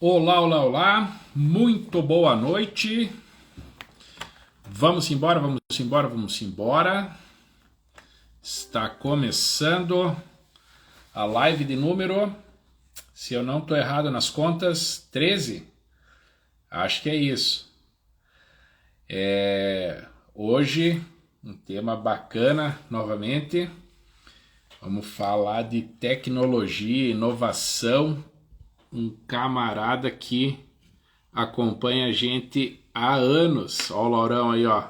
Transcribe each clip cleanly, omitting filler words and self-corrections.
Olá, olá, olá, muito boa noite. Vamos embora, vamos embora, vamos embora. Está começando a live de número, se eu não estou errado nas contas, 13. Acho que é isso. Hoje, um tema bacana novamente. Vamos falar de tecnologia, inovação. Um camarada que acompanha a gente há anos. Ó o Laurão aí, ó.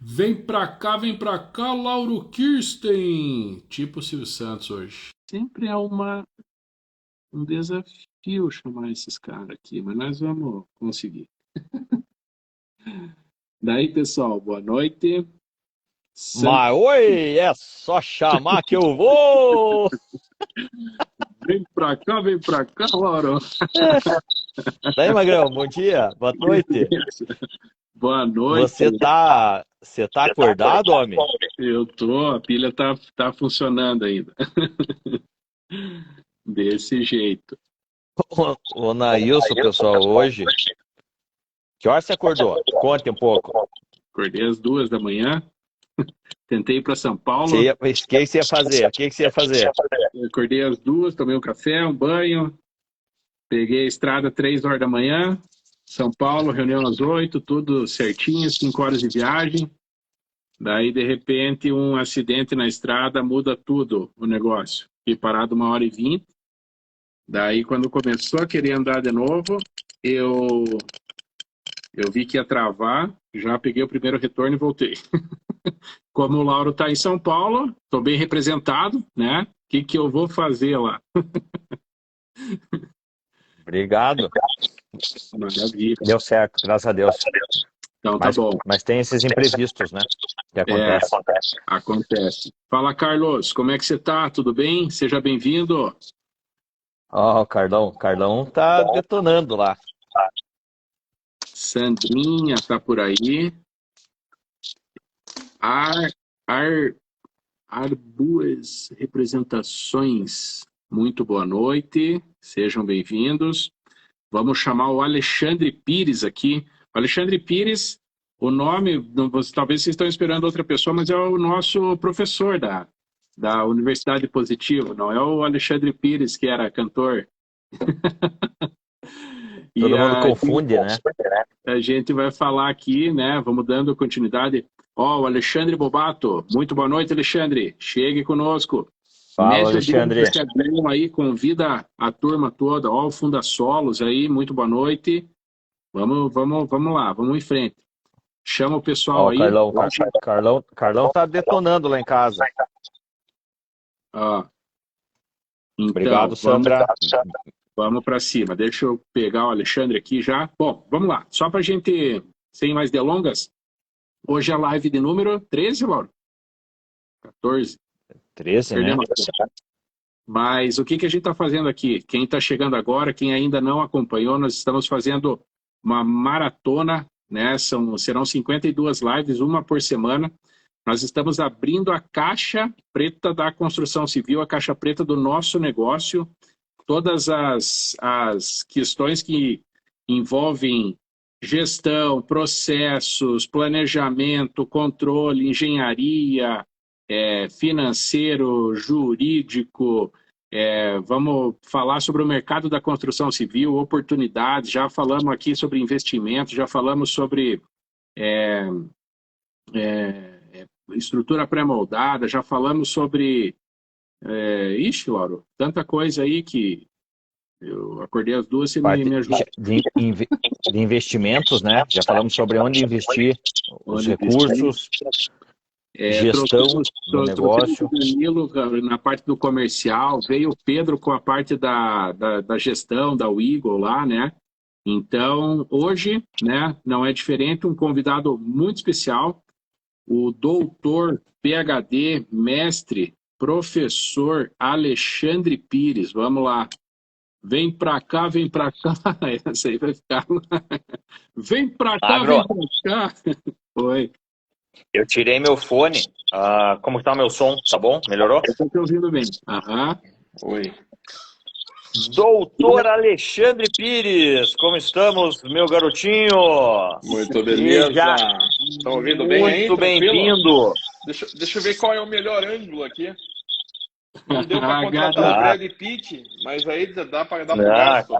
Vem pra cá, Lauro Kirsten. Tipo o Silvio Santos hoje. Sempre é um desafio chamar esses caras aqui, mas nós vamos conseguir. Daí, pessoal, boa noite. Mas oi, é só chamar que eu vou! Vem pra cá, Lauro. Daí, Magrão, bom dia, boa noite. Boa noite. Você tá acordado, homem? Eu tô, a pilha tá funcionando ainda. Desse jeito. Ô, Nailson, pessoal, hoje, que hora você acordou? Conte um pouco. Acordei às 2 da manhã, tentei ir para São Paulo. O que você ia fazer? O que você ia fazer? Acordei às 2, tomei um café, um banho, peguei a estrada 3 horas da manhã, São Paulo, reunião às 8, tudo certinho, 5 horas de viagem. Daí, de repente, um acidente na estrada muda tudo o negócio. Fiquei parado 1h20. Daí, quando começou a querer andar de novo, eu vi que ia travar, já peguei o primeiro retorno e voltei. Como o Lauro está em São Paulo, estou bem representado, né? O que eu vou fazer lá? Obrigado. Maravilha. Deu certo, graças a Deus. Então tá bom. Mas tem esses imprevistos, né? Que acontecem. Acontece. Fala, Carlos, como é que você tá? Tudo bem? Seja bem-vindo. Ó, o Carlão tá detonando lá. Sandrinha tá por aí. Ar, ar, Arbues Representações. Muito boa noite. Sejam bem-vindos. Vamos chamar o Alexandre Pires aqui. O Alexandre Pires, o nome, talvez vocês estão esperando outra pessoa, mas é o nosso professor da Universidade Positivo, não é o Alexandre Pires, que era cantor. E Todo mundo confunde, né? a gente vai falar aqui, né? Vamos dando continuidade. Ó, o Alexandre Bobato. Muito boa noite, Alexandre. Chegue conosco. Fala, Médio Alexandre. Deus aí, convida a turma toda. Ó, o Funda Solos aí, muito boa noite. Vamos lá, vamos em frente. Chama o pessoal Ó, o aí. Carlão tá detonando lá em casa. Ó, então, Obrigado, Sandra. vamos para cima. Deixa eu pegar o Alexandre aqui já. Bom, vamos lá. Só para a gente, sem mais delongas, hoje é a live de número 13, Lauro? 14? 13, né? Perdemos. Mas o que a gente está fazendo aqui? Quem está chegando agora, quem ainda não acompanhou, nós estamos fazendo uma maratona, né? Serão 52 lives, uma por semana. Nós estamos abrindo a caixa preta da construção civil, a caixa preta do nosso negócio, todas as questões que envolvem gestão, processos, planejamento, controle, engenharia, financeiro, jurídico. Vamos falar sobre o mercado da construção civil, oportunidades. Já falamos aqui sobre investimento, já falamos sobre estrutura pré-moldada, já falamos sobre. Ixi, Lauro, tanta coisa aí que eu acordei às 2 e Parte me ajudou. de investimentos, né? Já falamos sobre onde investir os recursos, gestão do negócio. O Danilo na parte do comercial, veio o Pedro com a parte da gestão, da Eagle lá, né? Então, hoje, né, não é diferente, um convidado muito especial, o doutor, PhD, mestre, professor Alexandre Pires. Vamos lá. Vem pra cá, vem pra cá. Essa aí vai ficar. Vem pra cá, Magro, vem pra cá. Oi. eu tirei meu fone. Como tá meu som? Tá bom? Melhorou? Eu tô te ouvindo bem. Aham. Oi. Doutor Alexandre Pires, como estamos, meu garotinho? Muito beleza. Estão ouvindo bem aí? Muito bem-vindo. Deixa eu ver qual é o melhor ângulo aqui. Não deu para contratar o Brad Pitt, mas aí dá para dar pro gasto.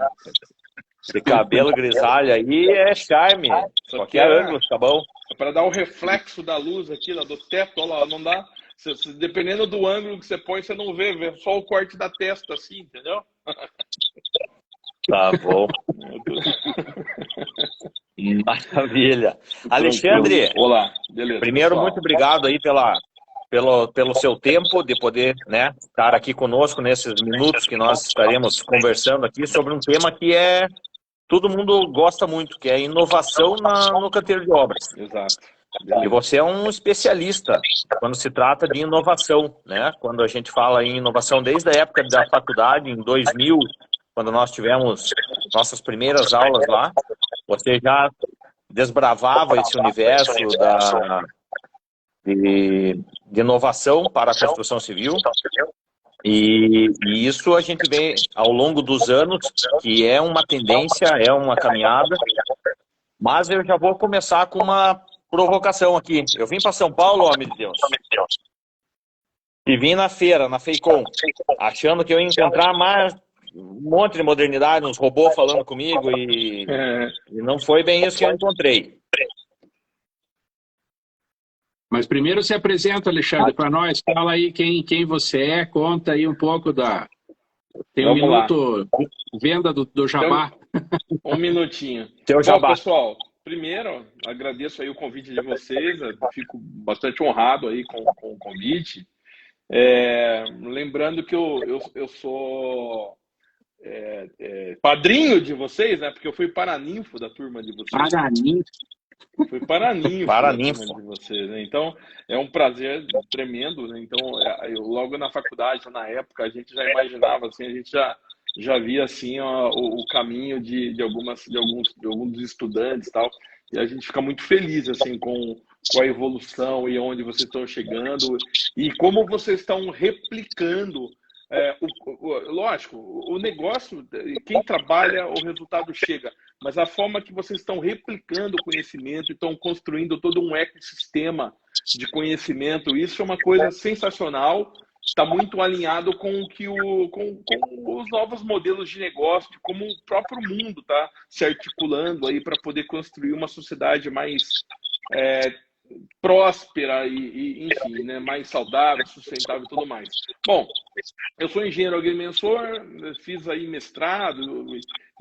Esse cabelo grisalho aí é charme. Qualquer ângulo fica bom. É para dar o reflexo da luz aqui, do teto, olha lá, não dá. Dependendo do ângulo que você põe, você não vê só o corte da testa assim, entendeu? Tá bom. Maravilha. Alexandre, olá, beleza. Primeiro, pessoal, muito obrigado aí pelo seu tempo de poder, né, estar aqui conosco nesses minutos que nós estaremos conversando aqui sobre um tema que todo mundo gosta muito, que é inovação no canteiro de obras. Exato. E você é um especialista quando se trata de inovação, né? Quando a gente fala em inovação desde a época da faculdade, em 2000, quando nós tivemos nossas primeiras aulas lá, você já desbravava esse universo de inovação para a construção civil. E isso a gente vê ao longo dos anos, que é uma tendência, é uma caminhada. Mas eu já vou começar com uma provocação aqui. Eu vim para São Paulo, homem de Deus, e vim na feira, na FEICOM, achando que eu ia encontrar mais um monte de modernidade, uns robôs falando comigo, e não foi bem isso que eu encontrei. Mas primeiro se apresenta, Alexandre, para nós. Fala aí quem você é, conta aí um pouco da... Tem um minuto, venda do Jabá. Um minutinho. Teu Jabá. Bom, pessoal, primeiro, agradeço aí o convite de vocês, eu fico bastante honrado aí com o convite. Lembrando que eu sou padrinho de vocês, né? Porque eu fui paraninfo da turma de vocês. Paraninfo. Fui paraninfo Paraninfo. da turma de vocês, né? Então, é um prazer tremendo, né? Então, eu logo na faculdade, na época, a gente já imaginava, assim, a gente já via assim o caminho de alguns estudantes e tal, e a gente fica muito feliz assim com a evolução e onde vocês estão chegando e como vocês estão replicando. Lógico, o negócio, quem trabalha, o resultado chega, mas a forma que vocês estão replicando o conhecimento e estão construindo todo um ecossistema de conhecimento, isso é uma coisa sensacional. Está muito alinhado com os novos modelos de negócio, de como o próprio mundo está se articulando aí para poder construir uma sociedade mais próspera e enfim, né, mais saudável, sustentável e tudo mais. Bom, eu sou engenheiro agrimensor, fiz aí mestrado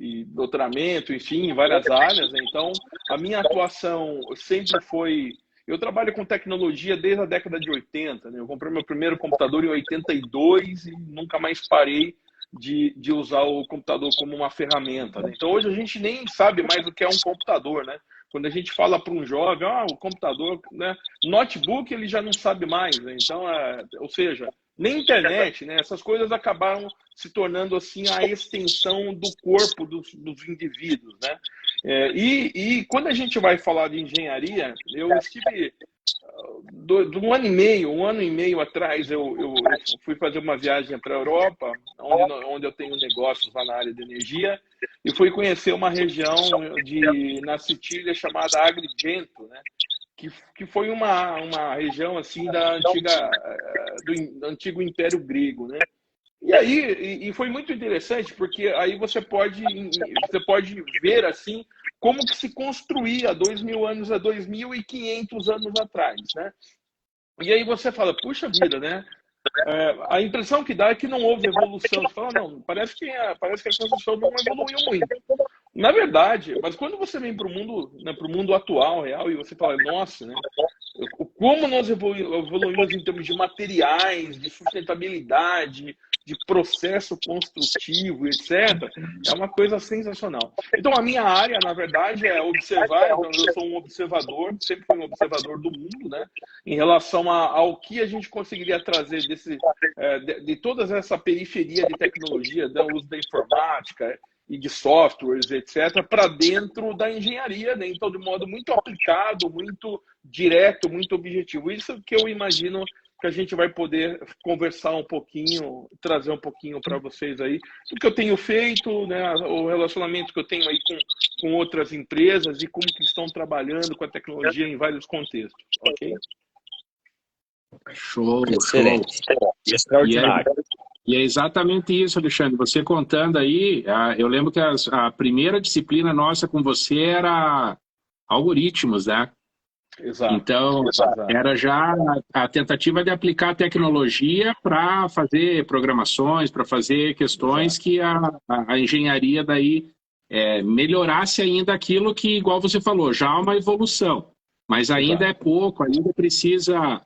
e doutoramento, enfim, em várias áreas, né? Então a minha atuação sempre foi... Eu trabalho com tecnologia desde a década de 80, né? Eu comprei meu primeiro computador em 82 e nunca mais parei de usar o computador como uma ferramenta, né? Então hoje a gente nem sabe mais o que é um computador, né? Quando a gente fala para um jovem, o computador, né? Notebook, ele já não sabe mais, né? Então, ou seja, nem internet, né? Essas coisas acabaram se tornando assim a extensão do corpo dos indivíduos, né? E quando a gente vai falar de engenharia, eu estive de um ano e meio atrás, eu fui fazer uma viagem para a Europa, onde eu tenho negócios lá na área de energia, e fui conhecer uma região na Sicília chamada Agrigento, né? Que foi uma região assim do antigo Império Grego, né? E aí foi muito interessante, porque aí você pode ver assim como que se construía 2.000 anos, 2.500 anos atrás, né? E aí você fala, puxa vida, né? A impressão que dá é que não houve evolução. Você fala, não, parece que a construção não evoluiu muito. Na verdade, mas quando você vem para o mundo, né, para o mundo atual, real, e você fala, nossa, né? Como nós evoluímos em termos de materiais, de sustentabilidade, de processo construtivo, etc., é uma coisa sensacional. Então, a minha área, na verdade, é observar. Então, eu sou um observador, sempre fui um observador do mundo, né? Em relação ao que a gente conseguiria trazer de toda essa periferia de tecnologia, do uso da informática e de softwares, etc., para dentro da engenharia, né? Então, de modo muito aplicado, muito direto, muito objetivo. Isso que eu imagino que a gente vai poder conversar um pouquinho, trazer um pouquinho para vocês aí o que eu tenho feito, né, o relacionamento que eu tenho aí com outras empresas e como que estão trabalhando com a tecnologia em vários contextos, ok? Show, Excelente. show. Extraordinário. E é exatamente isso, Alexandre. Você contando aí, eu lembro que a primeira disciplina nossa com você era algoritmos, né? Exato. Então, era já a tentativa de aplicar a tecnologia para fazer programações, para fazer questões que a engenharia daí melhorasse ainda aquilo que, igual você falou, já há uma evolução, mas ainda é pouco, ainda precisa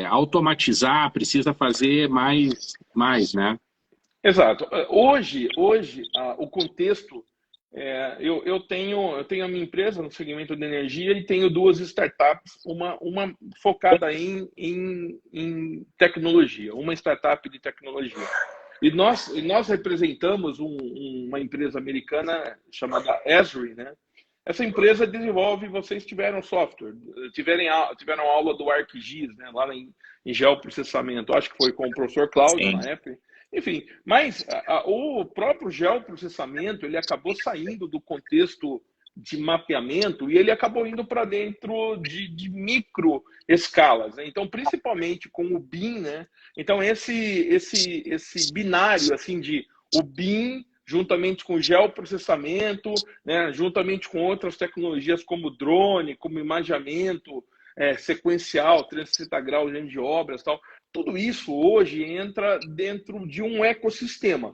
automatizar, precisa fazer mais, né? Exato. Hoje o contexto, eu tenho a minha empresa no segmento de energia e tenho duas startups, uma focada em tecnologia, uma startup de tecnologia. E nós representamos uma empresa americana chamada Esri, né? Essa empresa desenvolve, vocês tiveram software, tiveram aula do ArcGIS, né, lá em geoprocessamento, acho que foi com o professor Cláudio na época. Enfim, mas o próprio geoprocessamento, ele acabou saindo do contexto de mapeamento e ele acabou indo para dentro de micro escalas, né? Então, principalmente com o BIM, né? Então, esse binário, assim, o BIM juntamente com geoprocessamento, né? Juntamente com outras tecnologias como drone, como imageamento sequencial, 360 graus de obras, tal. Tudo isso hoje entra dentro de um ecossistema.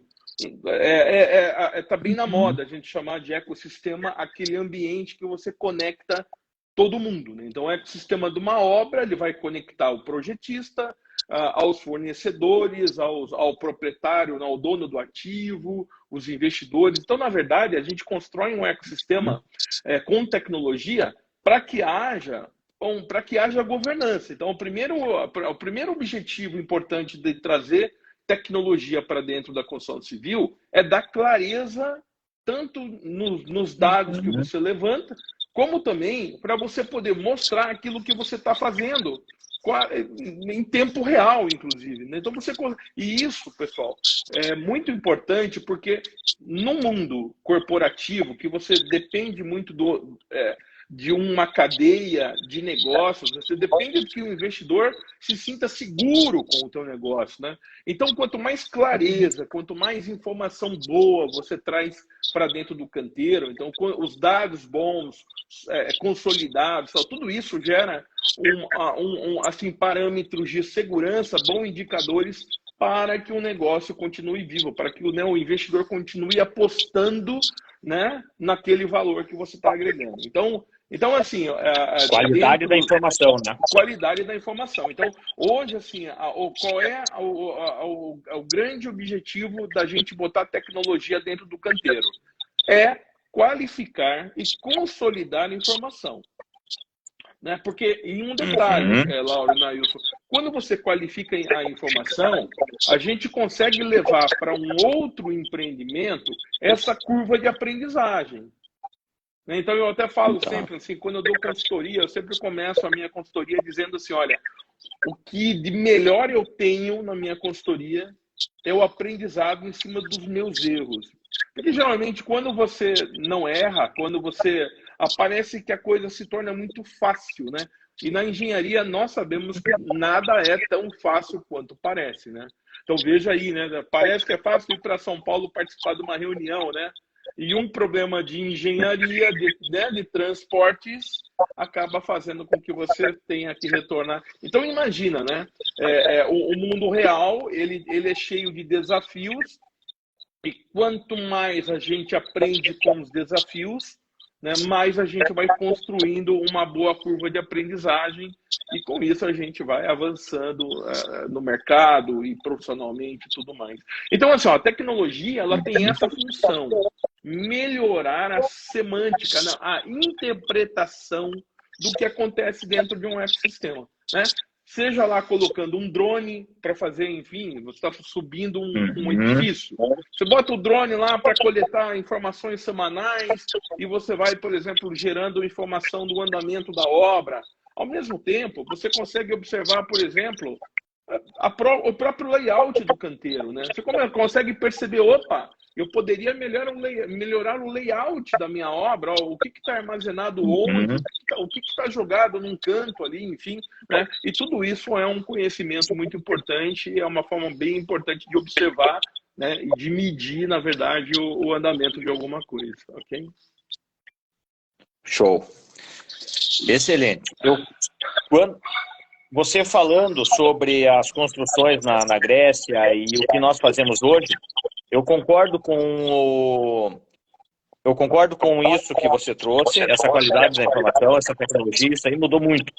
Tá bem na moda a gente chamar de ecossistema aquele ambiente que você conecta todo mundo, né? Então, o ecossistema de uma obra, ele vai conectar o projetista aos fornecedores, ao proprietário, ao dono do ativo, os investidores. Então, na verdade, a gente constrói um ecossistema com tecnologia para que haja governança. Então, o primeiro objetivo importante de trazer tecnologia para dentro da construção civil é dar clareza tanto nos dados que você levanta, como também para você poder mostrar aquilo que você está fazendo em tempo real, inclusive. Então, e isso, pessoal, é muito importante porque no mundo corporativo, que você depende muito de uma cadeia de negócios, você depende de que o investidor se sinta seguro com o teu negócio, né? Então, quanto mais clareza, quanto mais informação boa você traz para dentro do canteiro, então os dados bons, consolidados, tudo isso gera assim, parâmetros de segurança, bons indicadores para que o negócio continue vivo, para que o investidor continue apostando, né, naquele valor que você está agregando. Então, assim... Qualidade da informação, né? Qualidade da informação. Então, hoje, assim, qual é o grande objetivo da gente botar tecnologia dentro do canteiro? É qualificar e consolidar a informação. Né? Porque, em um detalhe, Laura e Nailson, quando você qualifica a informação, a gente consegue levar para um outro empreendimento essa curva de aprendizagem. Então, eu até falo sempre, assim, quando eu dou consultoria, eu sempre começo a minha consultoria dizendo assim, olha, o que de melhor eu tenho na minha consultoria é o aprendizado em cima dos meus erros. Porque, geralmente, quando você não erra, quando você... Parece que a coisa se torna muito fácil, né? E na engenharia, nós sabemos que nada é tão fácil quanto parece, né? Então, veja aí, né? Parece que é fácil ir para São Paulo participar de uma reunião, né? E um problema de engenharia, de transportes, acaba fazendo com que você tenha que retornar. Então, imagina, né? O mundo real, ele é cheio de desafios, e quanto mais a gente aprende com os desafios, né, mais a gente vai construindo uma boa curva de aprendizagem, e com isso a gente vai avançando no mercado e profissionalmente e tudo mais. Então, assim, a tecnologia, ela tem essa função, melhorar a semântica, a interpretação do que acontece dentro de um ecossistema, né? Seja lá colocando um drone para fazer, enfim, você está subindo um edifício. Você bota o drone lá para coletar informações semanais e você vai, por exemplo, gerando informação do andamento da obra. Ao mesmo tempo, você consegue observar, por exemplo, o próprio layout do canteiro, né? Você consegue perceber, opa, eu poderia melhorar o layout da minha obra, ó, o que está armazenado onde, o que está jogado num canto ali, enfim, né? E tudo isso é um conhecimento muito importante, é uma forma bem importante de observar, né? E de medir, na verdade, o andamento de alguma coisa, ok? Show. Excelente. Você falando sobre as construções na Grécia e o que nós fazemos hoje, eu concordo com isso que você trouxe, essa qualidade da informação, essa tecnologia, isso aí mudou muito.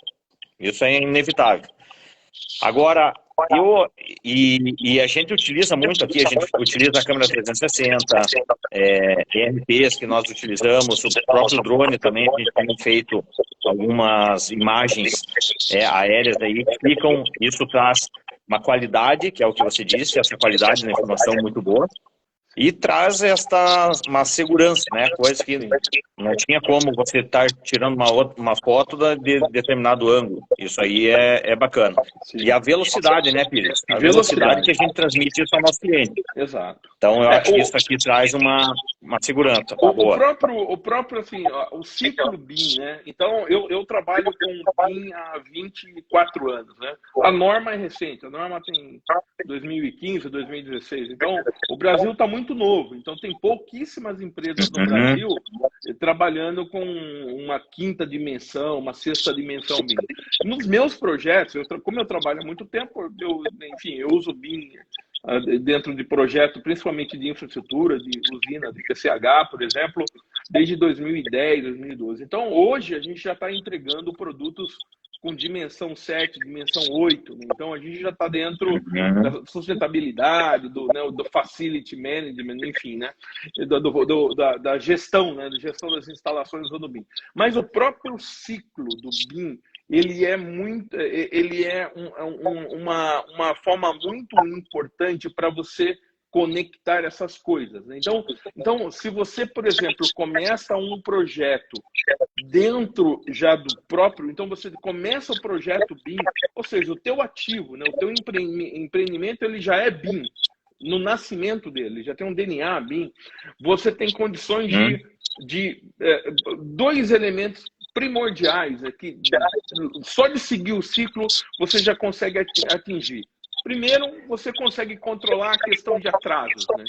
Isso é inevitável. Agora, a gente utiliza muito aqui, a gente utiliza a câmera 360, EMPs que nós utilizamos, o próprio drone também, a gente tem feito algumas imagens aéreas aí que ficam, isso traz uma qualidade, que é o que você disse, essa qualidade da informação muito boa, e traz uma segurança, né? Coisa que não tinha como você estar tirando uma foto de determinado ângulo. Isso aí é bacana. Sim. E a velocidade, né, Pires? A velocidade que a gente transmite isso ao nosso cliente. Exato. Então, eu acho que isso aqui traz uma segurança. O próprio, assim, o ciclo BIM, né? Então, eu trabalho com BIM há 24 anos, né? A norma é recente, a norma tem 2015, 2016. Então, o Brasil está muito novo. Então, tem pouquíssimas empresas no Brasil trabalhando com uma quinta dimensão, uma sexta dimensão BIM. Nos meus projetos, como eu trabalho há muito tempo, eu uso BIM dentro de projeto, principalmente de infraestrutura, de usina, de PCH, por exemplo, desde 2010, 2012. Então, hoje, a gente já está entregando produtos com dimensão 7, dimensão 8. Né? Então, a gente já está dentro da sustentabilidade, do facility management, enfim, né? Da gestão, né? Da gestão das instalações do BIM. Mas o próprio ciclo do BIM, ele é uma forma muito importante para você conectar essas coisas. Né? Então, se você, por exemplo, começa um projeto dentro já do próprio, então você começa o projeto BIM, ou seja, o teu ativo, né, o teu empreendimento, ele já é BIM, no nascimento dele, já tem um DNA BIM, você tem condições de dois elementos primordiais aqui, só de seguir o ciclo você já consegue atingir. Primeiro, você consegue controlar a questão de atrasos, né?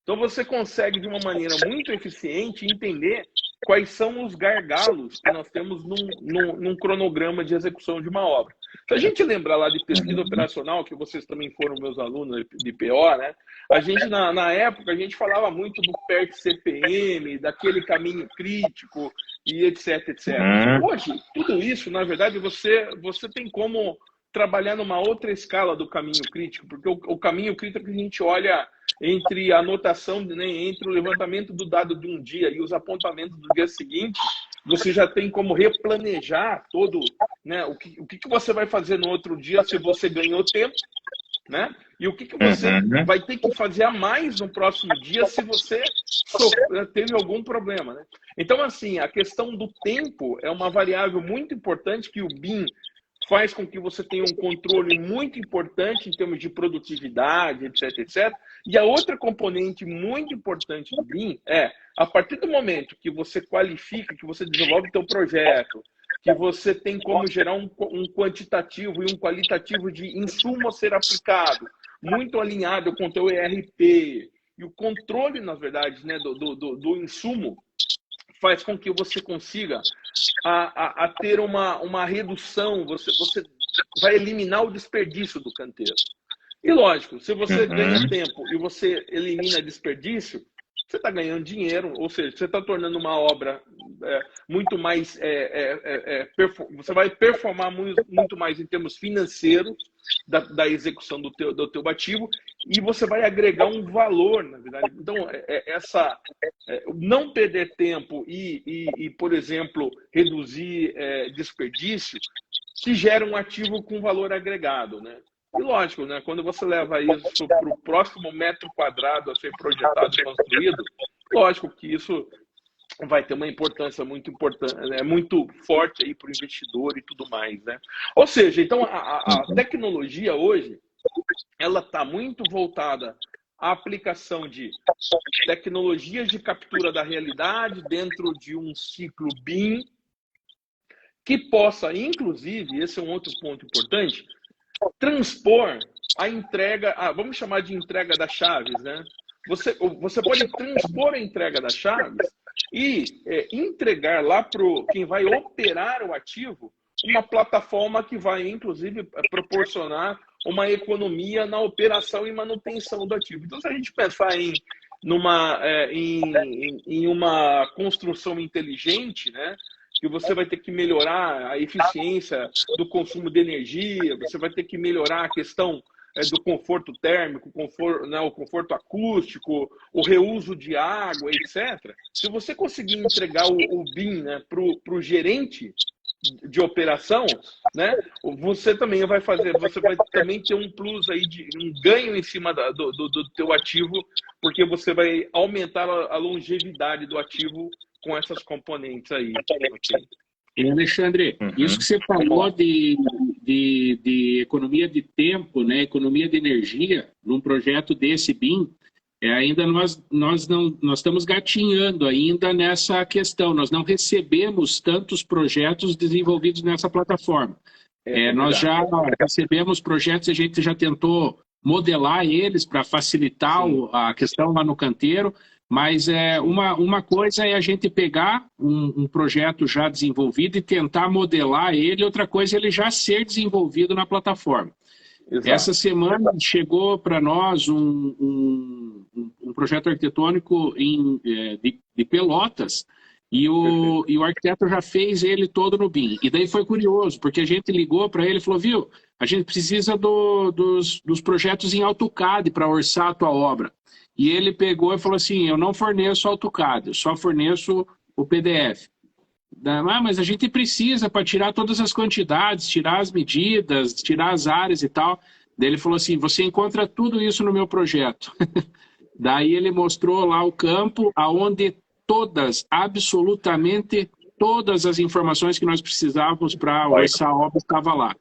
Então, você consegue, de uma maneira muito eficiente, entender quais são os gargalos que nós temos num cronograma de execução de uma obra. Se a gente lembrar lá de pesquisa operacional, que vocês também foram meus alunos de PO, né? A gente, na época, a gente falava muito do PERT CPM, daquele caminho crítico e etc, etc. Hoje, tudo isso, na verdade, você tem como trabalhar numa outra escala do caminho crítico, porque o caminho crítico que a gente olha entre a anotação, né, entre o levantamento do dado de um dia e os apontamentos do dia seguinte, você já tem como replanejar todo, né, o que você vai fazer no outro dia se você ganhou tempo, né? E o que você vai ter que fazer a mais no próximo dia se você teve algum problema, né? Então, assim, a questão do tempo é uma variável muito importante que o BIM faz com que você tenha um controle muito importante em termos de produtividade, etc, etc. E a outra componente muito importante do BIM é, a partir do momento que você qualifica, que você desenvolve o seu projeto, que você tem como gerar um quantitativo e um qualitativo de insumo a ser aplicado, muito alinhado com o teu ERP, e o controle, na verdade, né, do insumo, faz com que você consiga a ter uma redução, você vai eliminar o desperdício do canteiro. E lógico, se você ganha tempo e você elimina desperdício, você está ganhando dinheiro, ou seja, você está tornando uma obra muito mais... você vai performar muito mais em termos financeiros da execução do teu ativo e você vai agregar um valor, na verdade. Então, não perder tempo e, por exemplo, reduzir desperdício, que gera um ativo com valor agregado, né? E lógico, né? Quando você leva isso para o próximo metro quadrado a ser projetado e construído, lógico que isso vai ter uma importância muito importante, muito forte aí para o investidor e tudo mais, né? Ou seja, então a tecnologia hoje ela está muito voltada à aplicação de tecnologias de captura da realidade dentro de um ciclo BIM que possa, inclusive, esse é um outro ponto importante, transpor a entrega, vamos chamar de entrega das chaves, né? Você pode transpor a entrega das chaves e entregar lá para quem vai operar o ativo uma plataforma que vai, inclusive, proporcionar uma economia na operação e manutenção do ativo. Então, se a gente pensar em uma construção inteligente, né, que você vai ter que melhorar a eficiência do consumo de energia, você vai ter que melhorar a questão do conforto térmico, o conforto acústico, o reuso de água, etc. Se você conseguir entregar o BIM, né, para o gerente de operação, né, você também vai também ter um plus aí, um ganho em cima do teu ativo, porque você vai aumentar a longevidade do ativo com essas componentes aí. Okay? E Alexandre, isso que você falou de economia de tempo, né, economia de energia, num projeto desse BIM, ainda nós estamos gatinhando ainda nessa questão. Nós não recebemos tantos projetos desenvolvidos nessa plataforma. Nós já recebemos projetos, a gente já tentou modelar eles para facilitar a questão lá no canteiro, mas uma coisa é a gente pegar um projeto já desenvolvido e tentar modelar ele, outra coisa é ele já ser desenvolvido na plataforma. Exato. Essa semana chegou para nós um projeto arquitetônico de Pelotas e o arquiteto já fez ele todo no BIM. E daí foi curioso, porque a gente ligou para ele e falou, viu, a gente precisa dos projetos em AutoCAD para orçar a tua obra. E ele pegou e falou assim, eu não forneço AutoCAD, eu só forneço o PDF. Mas a gente precisa para tirar todas as quantidades, tirar as medidas, tirar as áreas e tal. Daí ele falou assim, você encontra tudo isso no meu projeto. Daí ele mostrou lá o campo onde absolutamente todas as informações que nós precisávamos para orçar a obra estavam lá.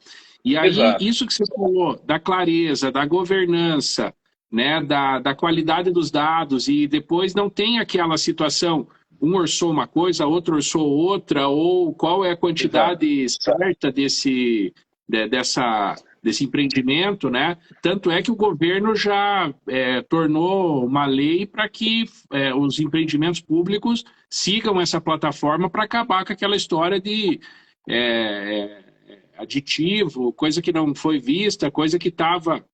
E aí, isso que você falou, da clareza, da governança, né, da qualidade dos dados, e depois não tem aquela situação, um orçou uma coisa, outro orçou outra, ou qual é a quantidade certa desse empreendimento, né? Tanto é que o governo já tornou uma lei para que os empreendimentos públicos sigam essa plataforma para acabar com aquela história de aditivo, coisa que não foi vista, coisa que estava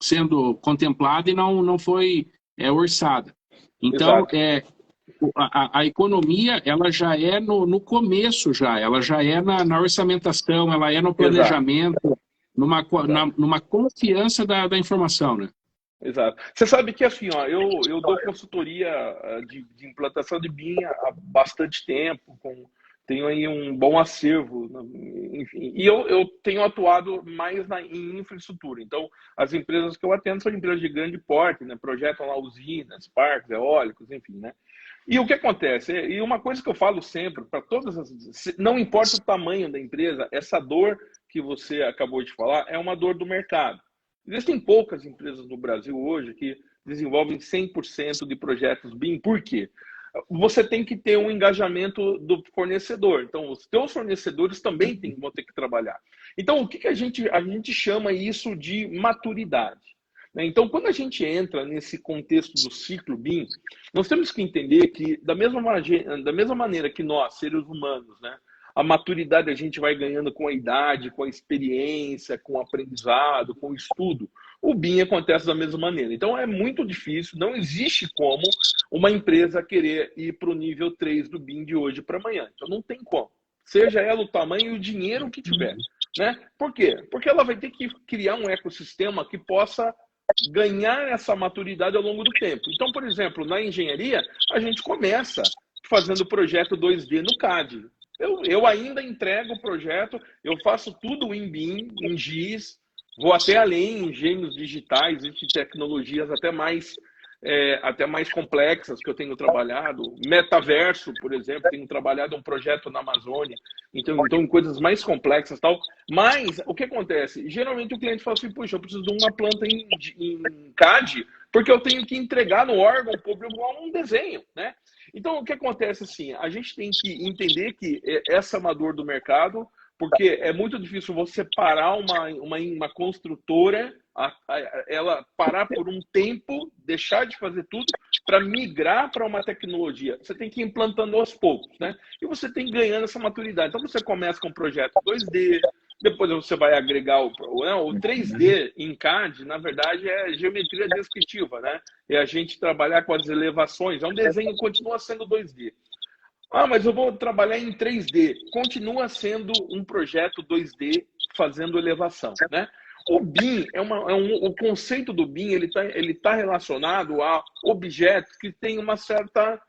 sendo contemplada e não foi orçada. Então, a economia ela já é no começo, ela já é na orçamentação, ela é no planejamento, numa confiança da informação, né? Exato. Você sabe que assim, eu dou consultoria de implantação de BIM há bastante tempo, tenho aí um bom acervo, enfim, e eu tenho atuado mais em infraestrutura. Então, as empresas que eu atendo são empresas de grande porte, né? Projetam lá usinas, parques eólicos, enfim, né? E o que acontece? E uma coisa que eu falo sempre, para todas não importa o tamanho da empresa, essa dor que você acabou de falar é uma dor do mercado. Existem poucas empresas no Brasil hoje que desenvolvem 100% de projetos BIM. Por quê? Você tem que ter um engajamento do fornecedor. Então, os teus fornecedores também vão ter que trabalhar. Então, o que a gente chama isso de maturidade? Então, quando a gente entra nesse contexto do ciclo BIM, nós temos que entender que, da mesma maneira que nós, seres humanos, né, a maturidade a gente vai ganhando com a idade, com a experiência, com o aprendizado, com o estudo, o BIM acontece da mesma maneira. Então, é muito difícil, não existe como uma empresa querer ir para o nível 3 do BIM de hoje para amanhã. Então, não tem como. Seja ela o tamanho e o dinheiro que tiver. Né? Por quê? Porque ela vai ter que criar um ecossistema que possa ganhar essa maturidade ao longo do tempo. Então, por exemplo, na engenharia, a gente começa fazendo projeto 2D no CAD. Eu ainda entrego o projeto, eu faço tudo em BIM, em GIS, vou até além em engenhos digitais e tecnologias até mais até mais complexas que eu tenho trabalhado. Metaverso, por exemplo, tenho trabalhado um projeto na Amazônia, então em coisas mais complexas e tal. Mas o que acontece? Geralmente o cliente fala assim, puxa, eu preciso de uma planta em CAD, porque eu tenho que entregar no órgão público um desenho, né? Então, o que acontece assim, a gente tem que entender que essa é uma dor do mercado, porque é muito difícil você parar uma construtora, ela parar por um tempo, deixar de fazer tudo para migrar para uma tecnologia. Você tem que ir implantando aos poucos, né? E você tem que ir ganhando essa maturidade. Então, você começa com um projeto 2D, depois você vai agregar o 3D em CAD, na verdade, é geometria descritiva, né? É a gente trabalhar com as elevações. É um desenho que continua sendo 2D. Ah, mas eu vou trabalhar em 3D. Continua sendo um projeto 2D fazendo elevação, né? O BIM o conceito do BIM ele tá relacionado a objetos que têm uma certa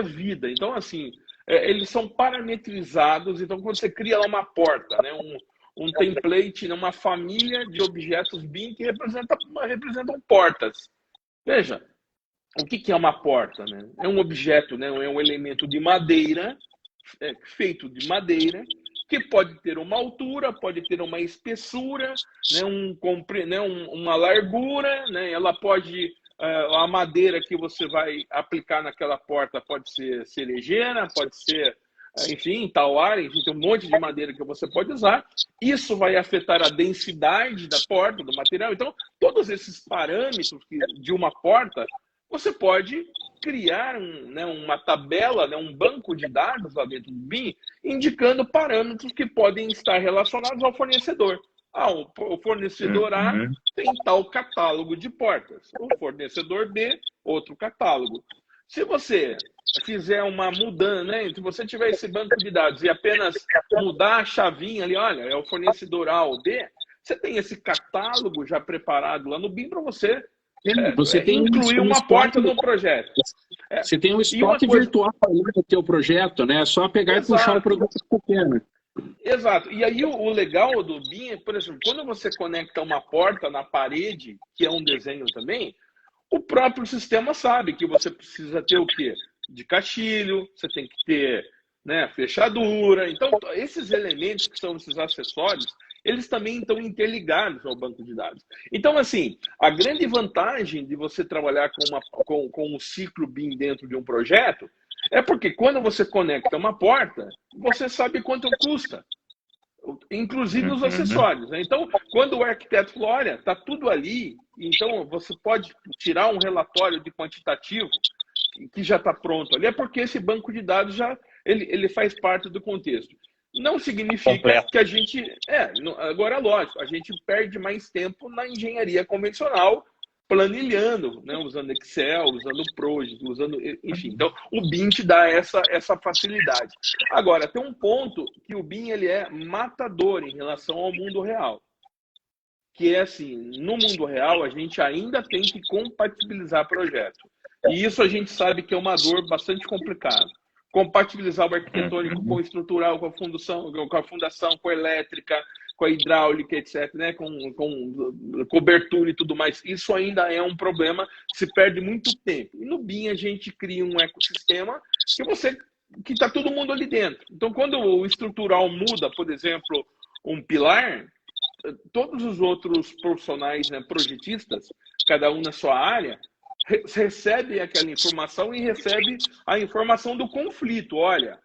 vida. Então, assim, eles são parametrizados. Então, quando você cria lá uma porta, né, um template, né, uma família de objetos BIM que representam portas. Veja, o que é uma porta, né? É um objeto, né? É um elemento de madeira, feito de madeira, que pode ter uma altura, pode ter uma espessura, né? Uma largura, né? Ela pode, a madeira que você vai aplicar naquela porta pode ser cerejeira, pode ser, enfim, tauara, enfim, tem um monte de madeira que você pode usar. Isso vai afetar a densidade da porta, do material. Então, todos esses parâmetros de uma porta, você pode criar uma tabela, um banco de dados lá dentro do BIM, indicando parâmetros que podem estar relacionados ao fornecedor. O fornecedor A tem tal catálogo de portas. O fornecedor B, outro catálogo. Se você fizer uma mudança, né? Se você tiver esse banco de dados e apenas mudar a chavinha ali, olha, é o fornecedor A ou B, você tem esse catálogo já preparado lá no BIM para você você tem incluir uma porta no projeto. Você tem um estoque virtual no teu projeto, né? É só pegar e puxar o produto pequeno. Exato. E aí o legal do BIM é, por exemplo, quando você conecta uma porta na parede, que é um desenho também, o próprio sistema sabe que você precisa ter o quê? De caixilho, você tem que ter, né, fechadura. Então, esses elementos que são esses acessórios, eles também estão interligados ao banco de dados. Então, assim, a grande vantagem de você trabalhar com um ciclo BIM dentro de um projeto é porque quando você conecta uma porta, você sabe quanto custa, inclusive os acessórios, né? Então, quando o arquiteto falou, olha, está tudo ali, então você pode tirar um relatório de quantitativo que já está pronto ali, é porque esse banco de dados ele faz parte do contexto. Não significa que a gente... agora é lógico, a gente perde mais tempo na engenharia convencional, planilhando, né, usando Excel, usando Project, enfim. Então, o BIM te dá essa facilidade. Agora, tem um ponto que o BIM ele é matador em relação ao mundo real. Que é assim, no mundo real, a gente ainda tem que compatibilizar projeto. E isso a gente sabe que é uma dor bastante complicada. Compatibilizar o arquitetônico com o estrutural, com a fundação, com a elétrica, com a hidráulica, etc., né? com cobertura e tudo mais. Isso ainda é um problema, se perde muito tempo. E no BIM a gente cria um ecossistema que está todo mundo ali dentro. Então, quando o estrutural muda, por exemplo, um pilar, todos os outros profissionais, né, projetistas, cada um na sua área, recebe aquela informação e recebe a informação do conflito. Olha,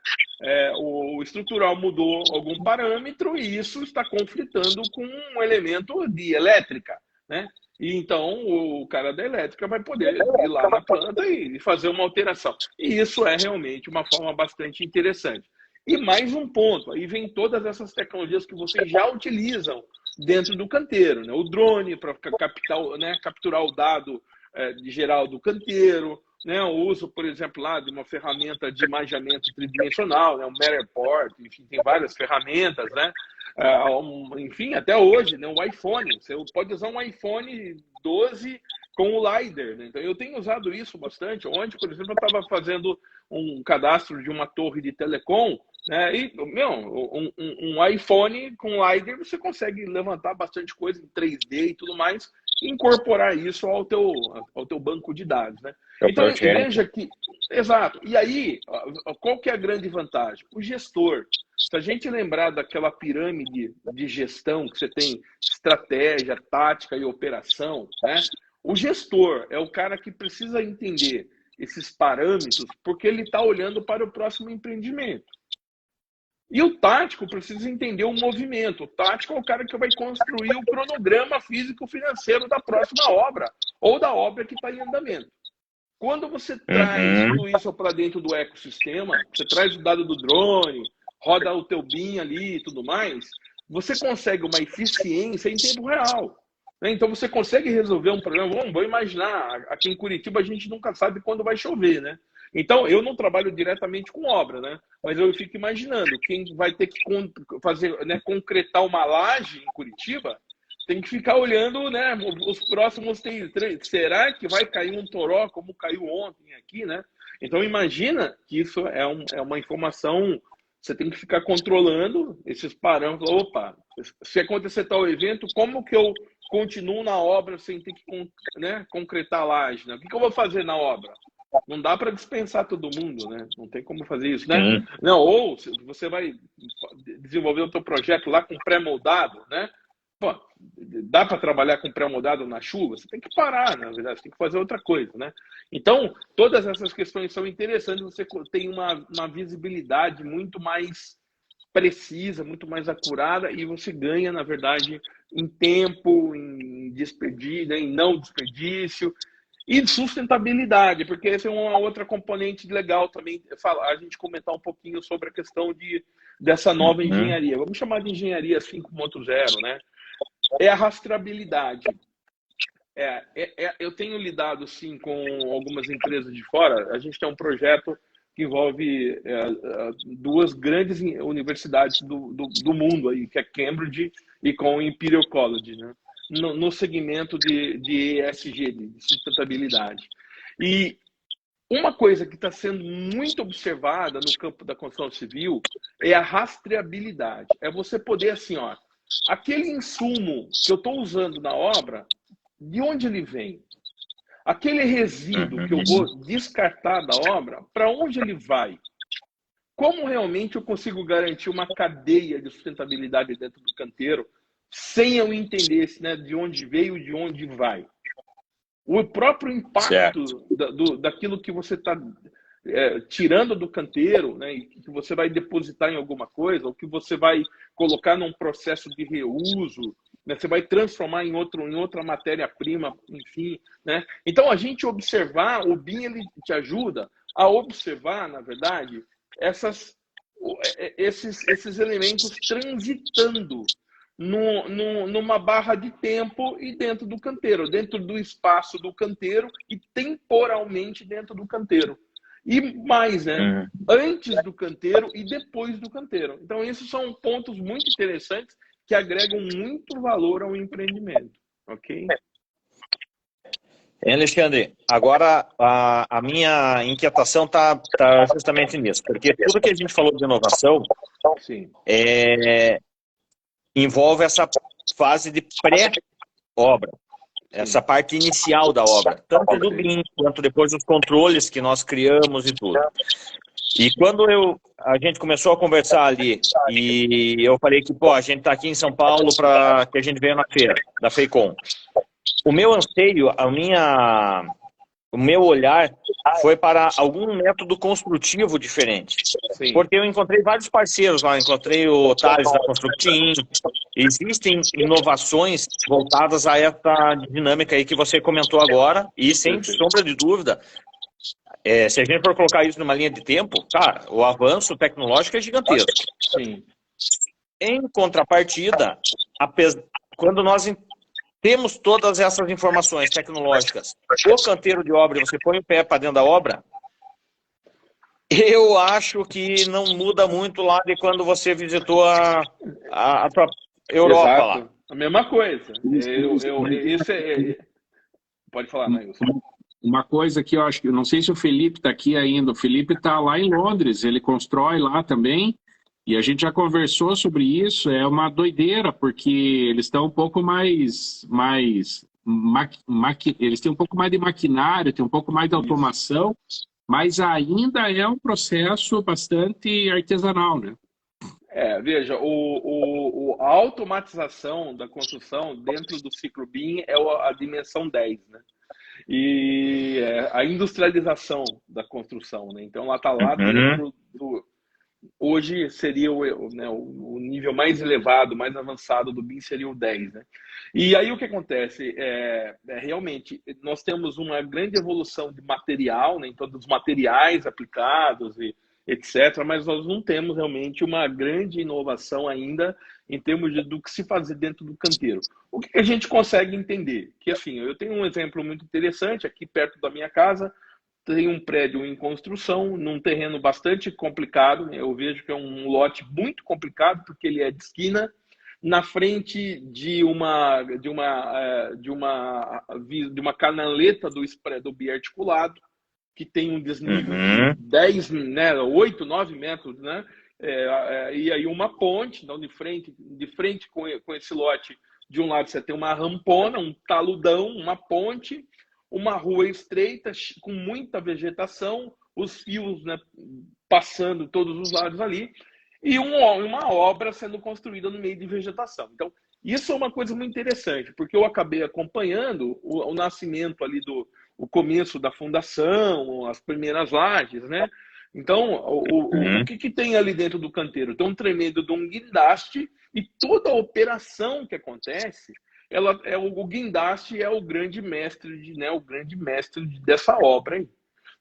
o estrutural mudou algum parâmetro e isso está conflitando com um elemento de elétrica, né? E então o cara da elétrica vai poder ir lá na planta e fazer uma alteração. E isso é realmente uma forma bastante interessante. E mais um ponto, aí vem todas essas tecnologias que vocês já utilizam dentro do canteiro, né? O drone para capturar o dado geral do canteiro, né? O uso, por exemplo, lá de uma ferramenta de imaginamento tridimensional, né? O Matterport, enfim, tem várias ferramentas, né? Enfim, até hoje, né? O iPhone, você pode usar um iPhone 12 com o LiDAR, né? Então, eu tenho usado isso bastante. Ontem, por exemplo, eu estava fazendo um cadastro de uma torre de telecom, né? E, um iPhone com LiDAR, você consegue levantar bastante coisa em 3D e tudo mais, incorporar isso ao teu banco de dados, né? É o Então, projeto. veja que... Exato. E aí, qual que é a grande vantagem? O gestor. Se a gente lembrar daquela pirâmide de gestão, que você tem estratégia, tática e operação, né? O gestor é o cara que precisa entender esses parâmetros, porque ele está olhando para o próximo empreendimento. E o tático precisa entender o movimento. O tático é o cara que vai construir o cronograma físico-financeiro da próxima obra, ou da obra que está em andamento. Quando você traz tudo isso para dentro do ecossistema, você traz o dado do drone, roda o teu BIM ali e tudo mais, você consegue uma eficiência em tempo real. Então você consegue resolver um problema. Vamos imaginar, aqui em Curitiba a gente nunca sabe quando vai chover, né? Então eu não trabalho diretamente com obra, né? Mas eu fico imaginando, quem vai ter que fazer, né, concretar uma laje em Curitiba, tem que ficar olhando, né, os próximos será que vai cair um toró como caiu ontem aqui, né? Então imagina que isso é uma informação, você tem que ficar controlando esses parâmetros. Opa, se acontecer tal evento, como que eu continuo na obra sem ter que, né, concretar a laje, né? O que eu vou fazer na obra? Não dá para dispensar todo mundo, né? Não tem como fazer isso, né? Não, ou você vai desenvolver o teu projeto lá com pré-moldado, né? Pô, dá para trabalhar com pré-moldado na chuva? Você tem que parar, na verdade, você tem que fazer outra coisa, né? Então, todas essas questões são interessantes, você tem uma visibilidade muito mais precisa, muito mais acurada, e você ganha, na verdade, em tempo, em desperdício, em não desperdício, e sustentabilidade, porque essa é uma outra componente legal também, a gente comentar um pouquinho sobre a questão dessa nova engenharia. Vamos chamar de engenharia 5.0, né? É a rastreabilidade. Eu tenho lidado, sim, com algumas empresas de fora. A gente tem um projeto que envolve duas grandes universidades do mundo, aí, que é Cambridge e com o Imperial College, né? No segmento de ESG, de sustentabilidade. E uma coisa que está sendo muito observada no campo da construção civil é a rastreabilidade. É você poder, assim, ó, aquele insumo que eu estou usando na obra, de onde ele vem? Aquele resíduo que eu vou descartar da obra, para onde ele vai? Como realmente eu consigo garantir uma cadeia de sustentabilidade dentro do canteiro sem eu entender, né, de onde veio e de onde vai? O próprio impacto daquilo que você está tirando do canteiro, né, e que você vai depositar em alguma coisa, ou que você vai colocar num processo de reuso, né, você vai transformar em outra matéria-prima, enfim, né? Então, a gente observar, o BIM ele te ajuda a observar, na verdade, esses elementos transitando numa barra de tempo e dentro do canteiro, dentro do espaço do canteiro e temporalmente dentro do canteiro. E mais, né? Antes do canteiro e depois do canteiro. Então, esses são pontos muito interessantes que agregam muito valor ao empreendimento. Ok? Alexandre, agora a minha inquietação está justamente nisso, porque tudo que a gente falou de inovação envolve essa fase de pré-obra, essa parte inicial da obra, tanto do BIM quanto depois dos controles que nós criamos e tudo. E quando a gente começou a conversar ali, e eu falei que, a gente está aqui em São Paulo para que a gente venha na feira, da FEICOM. O meu anseio, o meu olhar foi para algum método construtivo diferente. Sim. Porque eu encontrei vários parceiros lá, encontrei o Thales da Constructim. Existem inovações voltadas a essa dinâmica aí que você comentou agora, e sem sombra de dúvida, se a gente for colocar isso numa linha de tempo, cara, o avanço tecnológico é gigantesco. Sim. Em contrapartida, quando nós temos todas essas informações tecnológicas, o canteiro de obra, você põe o pé para dentro da obra, eu acho que não muda muito lá de quando você visitou a tua Europa. Exato. Lá. A mesma coisa. Pode falar, Nailson. Uma coisa que eu acho que, não sei se o Felipe está aqui ainda, o Felipe está lá em Londres, ele constrói lá também, e a gente já conversou sobre isso, é uma doideira, porque eles estão um pouco mais eles têm um pouco mais de maquinário, tem um pouco mais de automação, mas ainda é um processo bastante artesanal, né? Veja, a automatização da construção dentro do ciclo BIM é a dimensão 10, né? E a industrialização da construção, né? Então, ela está lá dentro do... Hoje seria o nível mais elevado, mais avançado do BIM seria o 10, né? E aí o que acontece? Realmente, nós temos uma grande evolução de material, né? Então, dos materiais aplicados e etc., mas nós não temos realmente uma grande inovação ainda em termos do que se fazer dentro do canteiro. O que a gente consegue entender? Que assim, eu tenho um exemplo muito interessante aqui perto da minha casa, tem um prédio em construção, num terreno bastante complicado, eu vejo que é um lote muito complicado, porque ele é de esquina, na frente de uma canaleta do biarticulado, que tem um desnível de 10, né, 8, 9 metros, né? E aí uma ponte, então de frente com esse lote, de um lado você tem uma rampona, um taludão, uma ponte, uma rua estreita, com muita vegetação, os fios, né, passando todos os lados ali, e uma obra sendo construída no meio de vegetação. Então, isso é uma coisa muito interessante, porque eu acabei acompanhando o nascimento ali o começo da fundação, as primeiras lajes, né? Então, o que tem ali dentro do canteiro? Tem um tremendo de um guindaste, e toda a operação que acontece, o guindaste é o grande mestre, né, dessa obra aí,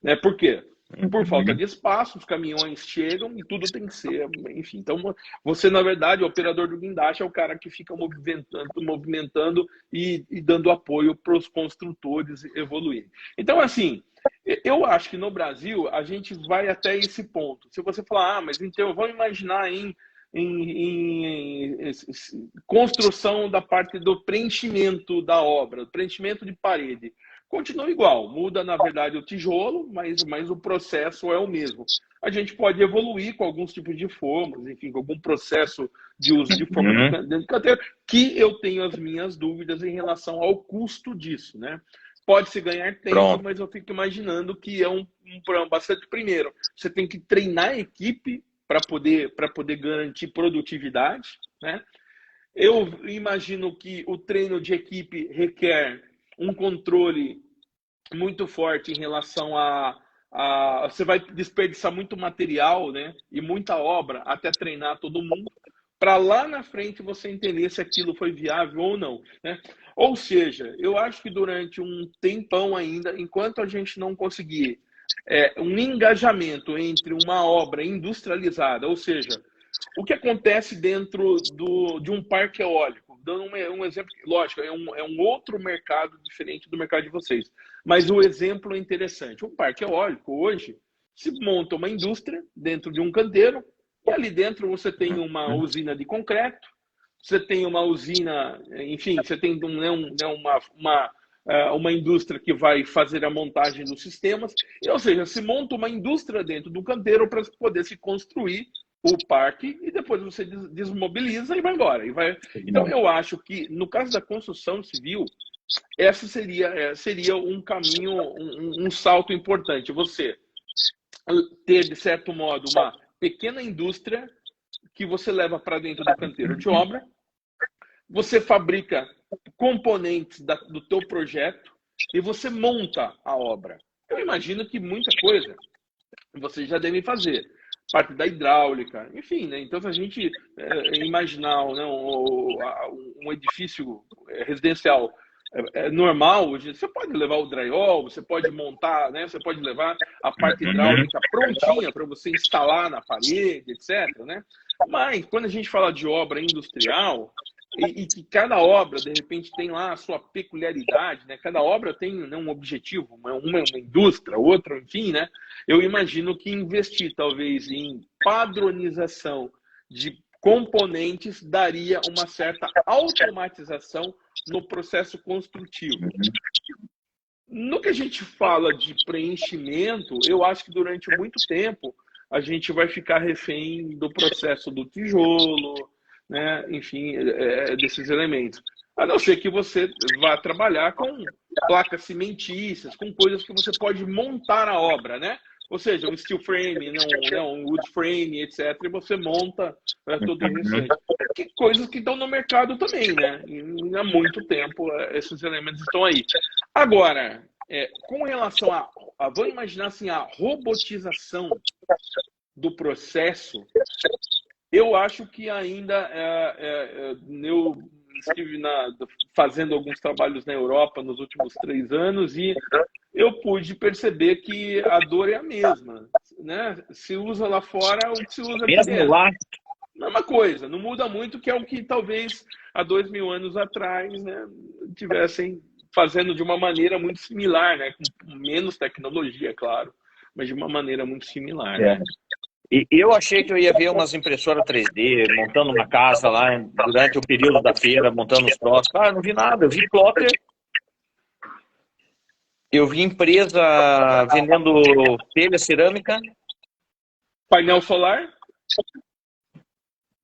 né? Por quê? Por falta de espaço, os caminhões chegam e tudo tem que ser, enfim. Então, você, na verdade, o operador do guindaste é o cara que fica movimentando e dando apoio para os construtores evoluírem. Então, assim, eu acho que no Brasil a gente vai até esse ponto. Se você falar, mas então vamos imaginar em construção da parte do preenchimento da obra, preenchimento de parede. Continua igual, muda na verdade o tijolo, mas o processo é o mesmo. A gente pode evoluir com alguns tipos de formas, enfim, com algum processo de uso de forma dentro do canteiro, que eu tenho as minhas dúvidas em relação ao custo disso, né? Pode-se ganhar tempo, mas eu fico imaginando que é um problema bastante. Primeiro, você tem que treinar a equipe para poder garantir produtividade, né? Eu imagino que o treino de equipe requer um controle muito forte em relação você vai desperdiçar muito material, né, e muita obra até treinar todo mundo, para lá na frente você entender se aquilo foi viável ou não, né? Ou seja, eu acho que durante um tempão ainda, enquanto a gente não conseguir um engajamento entre uma obra industrializada, ou seja, o que acontece dentro de um parque eólico, dando um exemplo, lógico, é um outro mercado diferente do mercado de vocês, mas o exemplo é interessante. Um parque eólico hoje se monta uma indústria dentro de um canteiro, e ali dentro você tem uma usina de concreto, você tem uma usina, enfim, você tem uma indústria que vai fazer a montagem dos sistemas, ou seja, se monta uma indústria dentro do canteiro para poder se construir o parque, e depois você desmobiliza e vai embora. Então, eu acho que, no caso da construção civil, essa seria um caminho, um salto importante. Você ter, de certo modo, uma pequena indústria que você leva para dentro do canteiro de obra, você fabrica componentes do teu projeto e você monta a obra. Eu imagino que muita coisa vocês já devem fazer. Parte da hidráulica, enfim, né? Então, se a gente imaginar, né, um edifício residencial normal, hoje, você pode levar o drywall, você pode montar, né? Você pode levar a parte hidráulica prontinha para você instalar na parede, etc., né? Mas, quando a gente fala de obra industrial, e que cada obra, de repente, tem lá a sua peculiaridade, né? Cada obra tem, né, um objetivo, uma indústria, outra, enfim, né? Eu imagino que investir, talvez, em padronização de componentes daria uma certa automatização no processo construtivo. No que a gente fala de preenchimento, eu acho que durante muito tempo a gente vai ficar refém do processo do tijolo, né? Enfim, desses elementos. A não ser que você vá trabalhar com placas cimentícias, com coisas que você pode montar a obra, né? Ou seja, um steel frame, não, um wood frame, etc. E você monta todo o restante. Que coisas que estão no mercado também, né? E há muito tempo esses elementos estão aí. Agora, com relação vamos imaginar assim, a robotização do processo, eu acho que ainda eu estive fazendo alguns trabalhos na Europa nos últimos 3 anos e eu pude perceber que a dor é a mesma, né? Se usa lá fora o que se usa aqui Mesmo dentro. lá, Mesma coisa, não muda muito, que é o que talvez há 2000 anos atrás, né, tivessem fazendo de uma maneira muito similar, né, com menos tecnologia, claro, mas de uma maneira muito similar, né? E eu achei que eu ia ver umas impressoras 3D, montando uma casa lá durante o período da feira, montando os troços. Cara, não vi nada. Eu vi plotter, eu vi empresa vendendo telha cerâmica. Painel solar?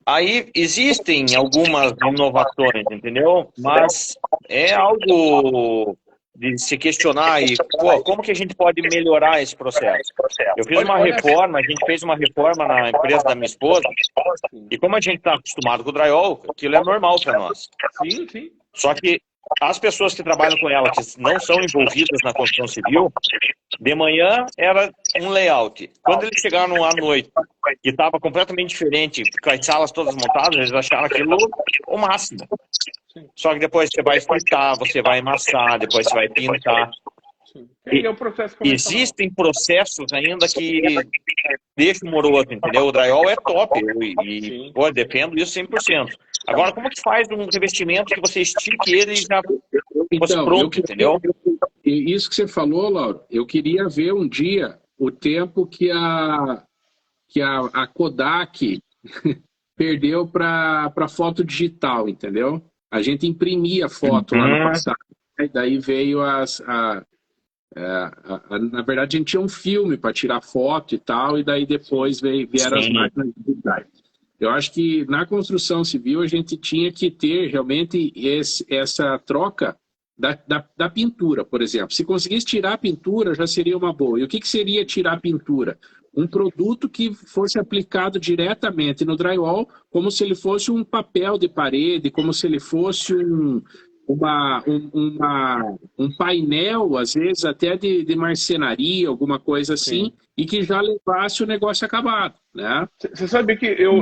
Aí existem algumas inovações, entendeu? Mas é algo de se questionar e, pô, como que a gente pode melhorar esse processo? Eu fiz uma reforma, a gente fez uma reforma na empresa da minha esposa, e como a gente está acostumado com o drywall, aquilo é normal para nós. Sim, sim. Só que as pessoas que trabalham com ela, que não são envolvidas na construção civil, de manhã era um layout. Quando eles chegaram à noite, que estava completamente diferente, com as salas todas montadas, eles acharam aquilo o máximo. Só que depois você vai fritar, você vai amassar, depois você vai pintar. E é o processo existem processos ainda que deixam moroso, entendeu? O drywall é top e pô, defendo isso 100%. Agora, como que faz um revestimento que você estique ele e já fosse pronto, entendeu? Isso que você falou, Lauro, eu queria ver um dia o tempo que a Kodak perdeu para foto digital, entendeu? A gente imprimia foto lá no passado, e daí veio na verdade, a gente tinha um filme para tirar foto e tal, e daí depois vieram as máquinas digitais. Eu acho que na construção civil a gente tinha que ter realmente essa troca da pintura, por exemplo. Se conseguisse tirar a pintura, já seria uma boa. E o que seria tirar a pintura? Um produto que fosse aplicado diretamente no drywall, como se ele fosse um papel de parede, como se ele fosse um painel, às vezes até de marcenaria, alguma coisa assim, e que já levasse o negócio acabado, né? Você sabe que eu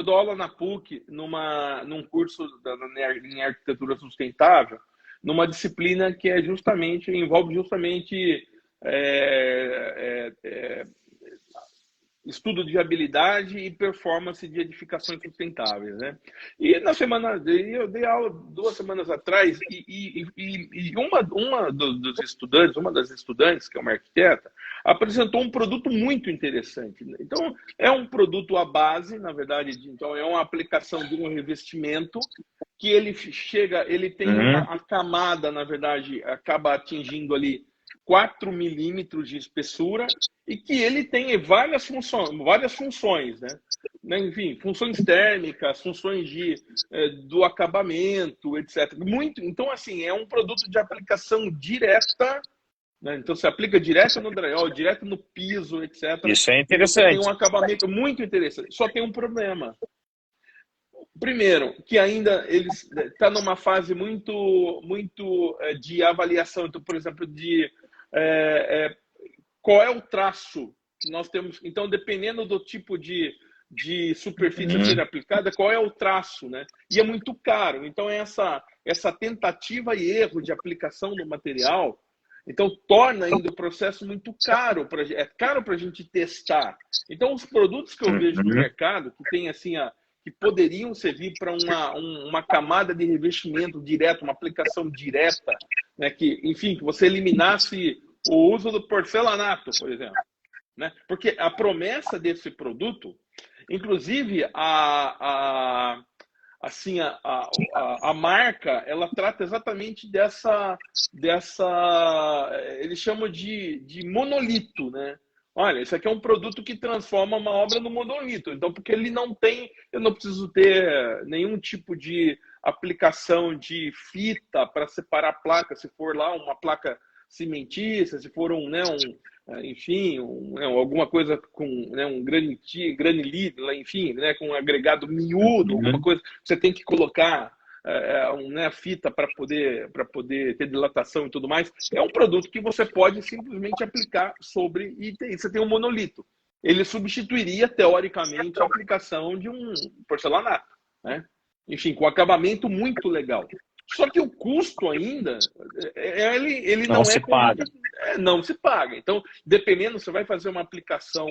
dou aula na PUC num curso em arquitetura sustentável, numa disciplina que envolve justamente estudo de viabilidade e performance de edificações sustentáveis, né? E eu dei aula 2 semanas atrás e uma das estudantes, que é uma arquiteta, apresentou um produto muito interessante. Então, é um produto à base, na verdade, então é uma aplicação de um revestimento que ele tem a camada, na verdade, acaba atingindo ali 4 milímetros de espessura e que ele tem várias funções, né? Enfim, funções térmicas, funções do acabamento, etc. Então, assim, é um produto de aplicação direta, né? Então, você aplica direto no drywall, direto no piso, etc. Isso é interessante. Tem um acabamento muito interessante. Só tem um problema. Primeiro, que ainda ele está numa fase muito de avaliação. Então, por exemplo, qual é o traço que nós temos. Então, dependendo do tipo de superfície a ser aplicada, qual é o traço, né? E é muito caro. Então, essa tentativa e erro de aplicação do material, então, torna ainda o processo muito caro. É caro para a gente testar. Então, os produtos que eu vejo no mercado, que tem assim que poderiam servir para uma camada de revestimento direto, uma aplicação direta, né? Que você eliminasse o uso do porcelanato, por exemplo, né? Porque a promessa desse produto, inclusive a marca, ela trata exatamente dessa eles chamam de monolito, né? olha, isso aqui é um produto que transforma uma obra no monolito. Então, porque ele não tem, eu não preciso ter nenhum tipo de aplicação de fita para separar a placa, se for lá uma placa cimentícia, se for enfim, alguma coisa com, né, um granilite, enfim, né, com um agregado miúdo, alguma coisa, você tem que colocar né, fita para poder ter dilatação e tudo mais. É um produto que você pode simplesmente aplicar sobre e você tem um monolito. Ele substituiria, teoricamente, a aplicação de um porcelanato, né? Enfim, com acabamento muito legal. Só que o custo ainda, ele Não se paga. Não se paga. Então, dependendo, você vai fazer uma aplicação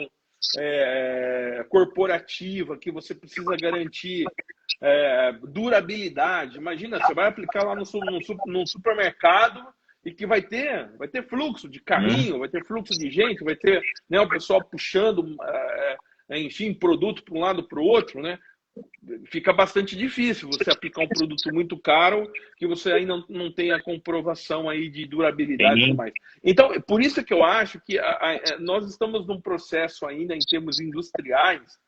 corporativa que você precisa garantir durabilidade. Imagina, você vai aplicar lá no supermercado e que vai ter fluxo de carrinho, vai ter fluxo de gente, vai ter, né, o pessoal puxando, enfim, produto para um lado para o outro, né? Fica bastante difícil você aplicar um produto muito caro que você ainda não tem a comprovação aí de durabilidade e tudo mais. Então, por isso que eu acho que nós estamos num processo ainda, em termos industriais,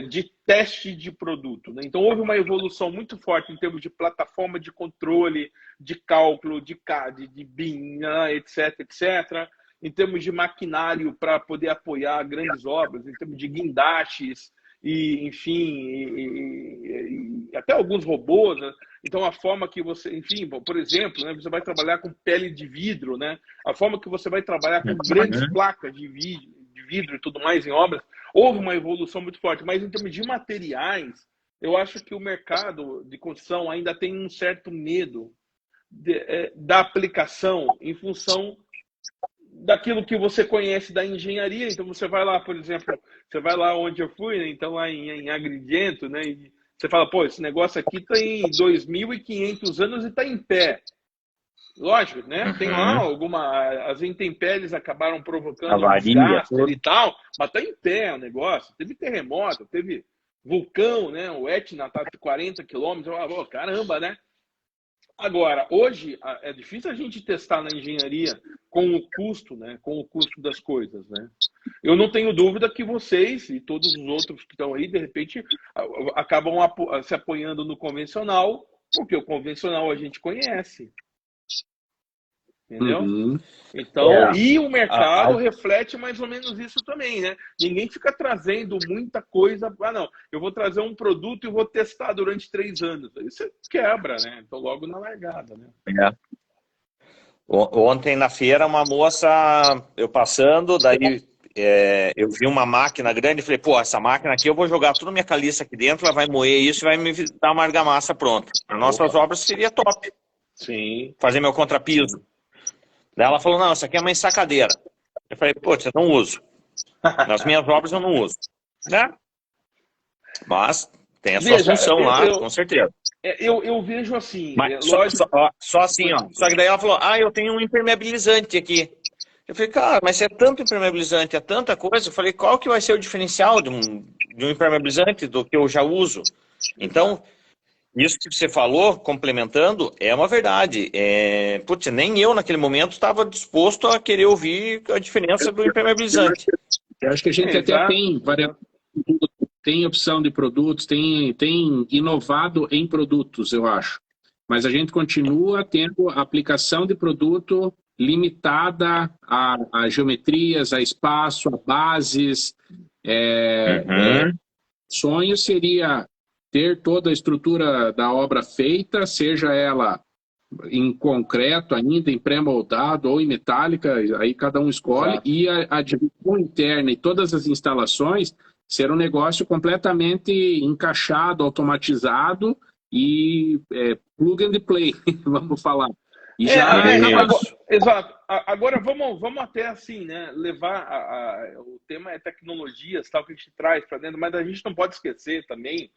de teste de produto, né? Então, houve uma evolução muito forte em termos de plataforma de controle, de cálculo, de CAD, de BIM, etc, etc. Em termos de maquinário para poder apoiar grandes obras, em termos de guindastes, e, enfim, e até alguns robôs, né? Então, a forma que você, enfim, por exemplo, né, você vai trabalhar com pele de vidro, né? A forma que você vai trabalhar com grandes placas de vidro e tudo mais em obras, houve uma evolução muito forte. Mas, em termos de materiais, eu acho que o mercado de construção ainda tem um certo medo da aplicação em função daquilo que você conhece da engenharia. Então você vai lá, por exemplo, você vai lá onde eu fui, né? Então lá em Agrigento, né? E você fala, pô, esse negócio aqui tem 2.500 anos e está em pé. Lógico, né? Tem lá as intempéries acabaram provocando um desgaste e tal, mas está em pé o negócio. Teve terremoto, teve vulcão, né? O Etna está de 40 quilômetros. Oh, caramba, né? Agora, hoje é difícil a gente testar na engenharia com o custo, né? Com o custo das coisas, né? Eu não tenho dúvida que vocês e todos os outros que estão aí, de repente, acabam se apoiando no convencional, porque o convencional a gente conhece. Entendeu? Então, e o mercado reflete mais ou menos isso também, né? Ninguém fica trazendo muita coisa. Não, eu vou trazer um produto e vou testar durante 3 anos. Aí você quebra, né? Então, logo na largada, né? Ontem na feira, uma moça, eu passando, daí eu vi uma máquina grande e falei, pô, essa máquina aqui eu vou jogar toda a minha caliça aqui dentro, ela vai moer isso e vai me dar uma argamassa pronta. Para nossas obras seria top. Sim. Fazer meu contrapiso. Daí ela falou, não, isso aqui é uma ensacadeira. Eu falei, pô, eu não uso. Nas minhas obras eu não uso. Né? Mas tem a sua função lá, com certeza. Eu vejo assim... Mas só assim, ó. Só que daí ela falou, eu tenho um impermeabilizante aqui. Eu falei, cara, mas é tanto impermeabilizante, é tanta coisa. Eu falei, qual que vai ser o diferencial de um impermeabilizante do que eu já uso? Então... Isso que você falou, complementando, é uma verdade. Putz, nem eu, naquele momento, estava disposto a querer ouvir a diferença do impermeabilizante. Eu acho que a gente até tem opção de produtos, tem inovado em produtos, eu acho. Mas a gente continua tendo a aplicação de produto limitada a geometrias, a espaço, a bases. Sonho seria ter toda a estrutura da obra feita, seja ela em concreto ainda, em pré-moldado ou em metálica, aí cada um escolhe, e a divisão interna e todas as instalações ser um negócio completamente encaixado, automatizado e plug and play, vamos falar. E exato. Agora vamos até assim, né? Levar o tema é tecnologias, tal, que a gente traz para dentro, mas a gente não pode esquecer também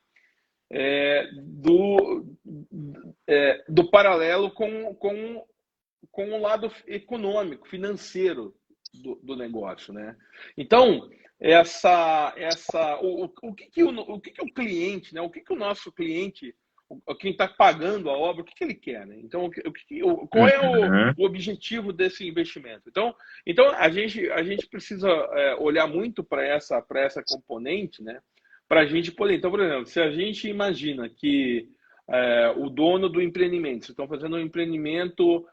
do paralelo com o lado econômico, financeiro do negócio, né? Então, o que o cliente, né? O que o nosso cliente quem está pagando a obra, o que ele quer, né? Então, qual é o objetivo desse investimento? Então a gente precisa olhar muito para essa componente, né? Para a gente poder. Então, por exemplo, se a gente imagina que o dono do empreendimento, vocês estão fazendo um empreendimento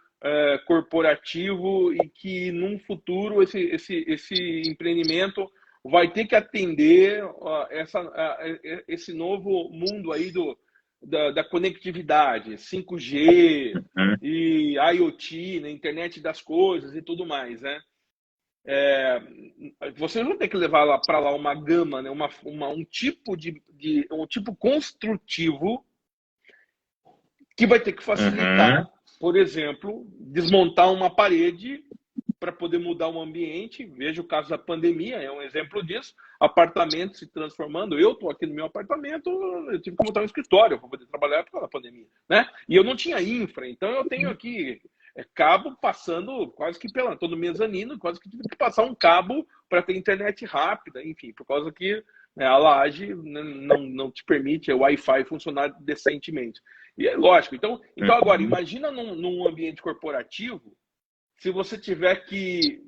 corporativo e que num futuro esse empreendimento vai ter que atender esse novo mundo aí da conectividade, 5G e IoT, né, internet das coisas e tudo mais, né? Vocês vão ter que levar para lá uma gama, né, um tipo construtivo que vai ter que facilitar, por exemplo, desmontar uma parede para poder mudar o ambiente. Veja o caso da pandemia, é um exemplo disso. Apartamento se transformando. Eu estou aqui no meu apartamento, eu tive que montar um escritório para poder trabalhar por causa da pandemia, né? E eu não tinha infra, então eu tenho aqui cabo passando quase que estou no mezanino, quase que tive que passar um cabo para ter internet rápida, enfim, por causa que a laje não te permite o Wi-Fi funcionar decentemente. E é lógico. Então agora, imagina num ambiente corporativo, se você tiver que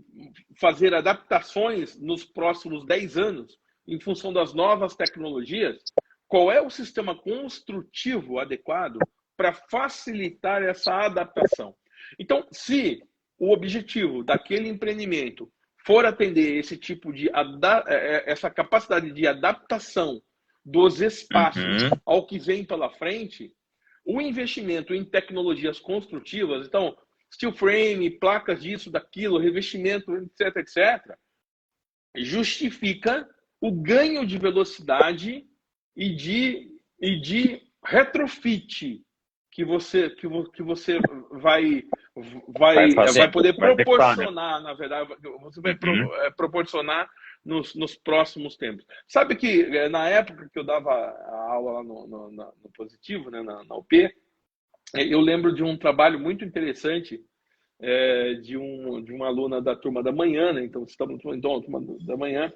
fazer adaptações nos próximos 10 anos, em função das novas tecnologias, qual é o sistema construtivo adequado para facilitar essa adaptação? Então, se o objetivo daquele empreendimento for atender esse tipo de essa capacidade de adaptação dos espaços ao que vem pela frente, o investimento em tecnologias construtivas, então, steel frame, placas disso, daquilo, revestimento, etc., etc., justifica o ganho de velocidade e de retrofit que você vai poder proporcionar, na verdade, você vai proporcionar nos próximos tempos. Sabe que na época que eu dava a aula lá no Positivo, né, na UP, eu lembro de um trabalho muito interessante de uma aluna da turma da manhã, né? Então estamos na turma da manhã,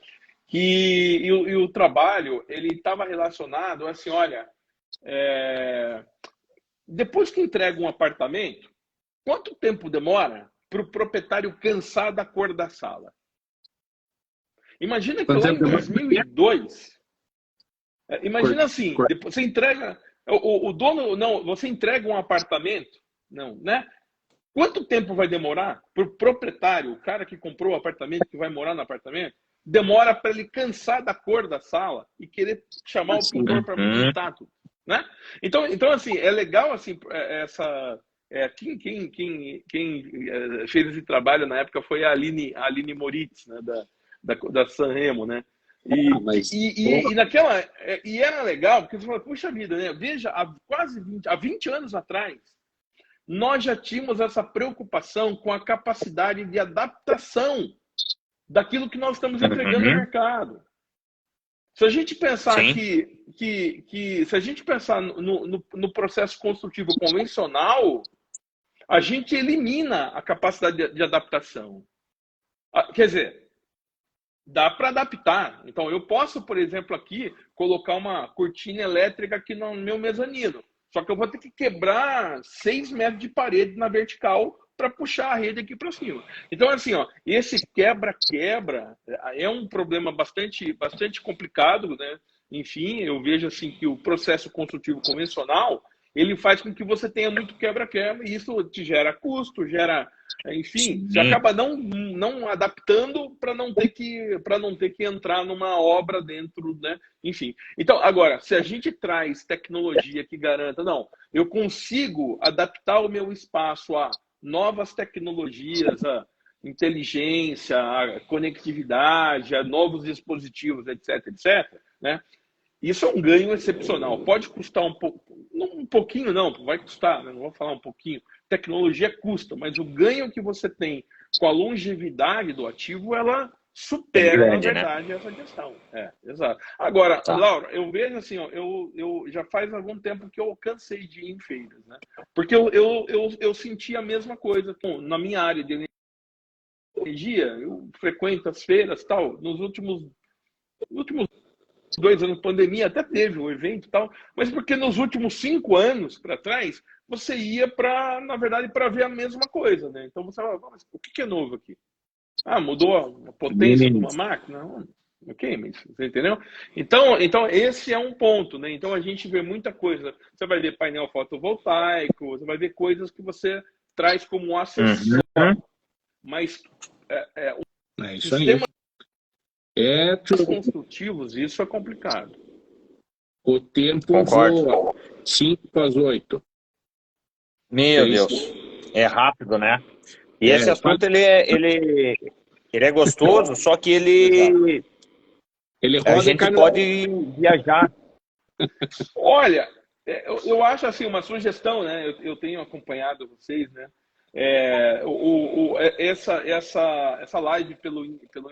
e o trabalho ele estava relacionado assim, olha, depois que entrega um apartamento, quanto tempo demora para o proprietário cansar da cor da sala? Imagina que lá em 2002, imagina assim, depois você entrega o dono, não, você entrega um apartamento, não, né? Quanto tempo vai demorar para o proprietário, o cara que comprou o apartamento, que vai morar no apartamento, demora para ele cansar da cor da sala e querer chamar o pintor para pintar tudo, né? Então assim, é legal assim quem fez esse trabalho na época foi a Aline Moritz, né, da Sanremo, né? E naquela e era legal porque você fala, puxa vida, né? Veja, há 20 anos atrás nós já tínhamos essa preocupação com a capacidade de adaptação daquilo que nós estamos entregando no mercado. Se a gente pensar se a gente pensar no processo construtivo convencional, a gente elimina a capacidade de adaptação. Quer dizer, dá para adaptar. Então, eu posso, por exemplo, aqui colocar uma cortina elétrica aqui no meu mezanino. Só que eu vou ter que quebrar 6 metros de parede na vertical para puxar a rede aqui para cima. Então, assim, esse quebra-quebra é um problema bastante complicado, né? Enfim, eu vejo assim que o processo construtivo convencional ele faz com que você tenha muito quebra-quebra e isso te gera custo, enfim, você acaba não adaptando para não ter que entrar numa obra dentro, né? Enfim. Então, agora, se a gente traz tecnologia que garanta, não, eu consigo adaptar o meu espaço a novas tecnologias, a inteligência, a conectividade, a novos dispositivos, etc, né? Isso é um ganho excepcional. Pode custar um pouquinho não, vai custar, né? Não vou falar um pouquinho. Tecnologia custa, mas o ganho que você tem com a longevidade do ativo, ela supera, na verdade, essa questão. Exato. Agora, Laura, eu vejo assim, eu já faz algum tempo que eu cansei de ir em feiras, né? Porque eu senti a mesma coisa na minha área de energia, eu frequento as feiras tal, nos últimos 2 anos de pandemia, até teve o evento e tal, mas porque nos últimos 5 anos para trás, você ia para, na verdade, para ver a mesma coisa, né? Então você fala, mas o que é novo aqui? Ah, mudou a potência de uma máquina? Ok, mas você entendeu? Então esse é um ponto, né? Então a gente vê muita coisa. Você vai ver painel fotovoltaico, você vai ver coisas que você traz como um acessório. Mas isso aí. Construtivos, isso é complicado. O tempo voa. 5:08. Meu Deus. É rápido, né? E esse assunto, ele é gostoso, só que ele roda, a gente pode viajar. Olha, eu acho assim, uma sugestão, né? Eu tenho acompanhado vocês, né? Essa live pelo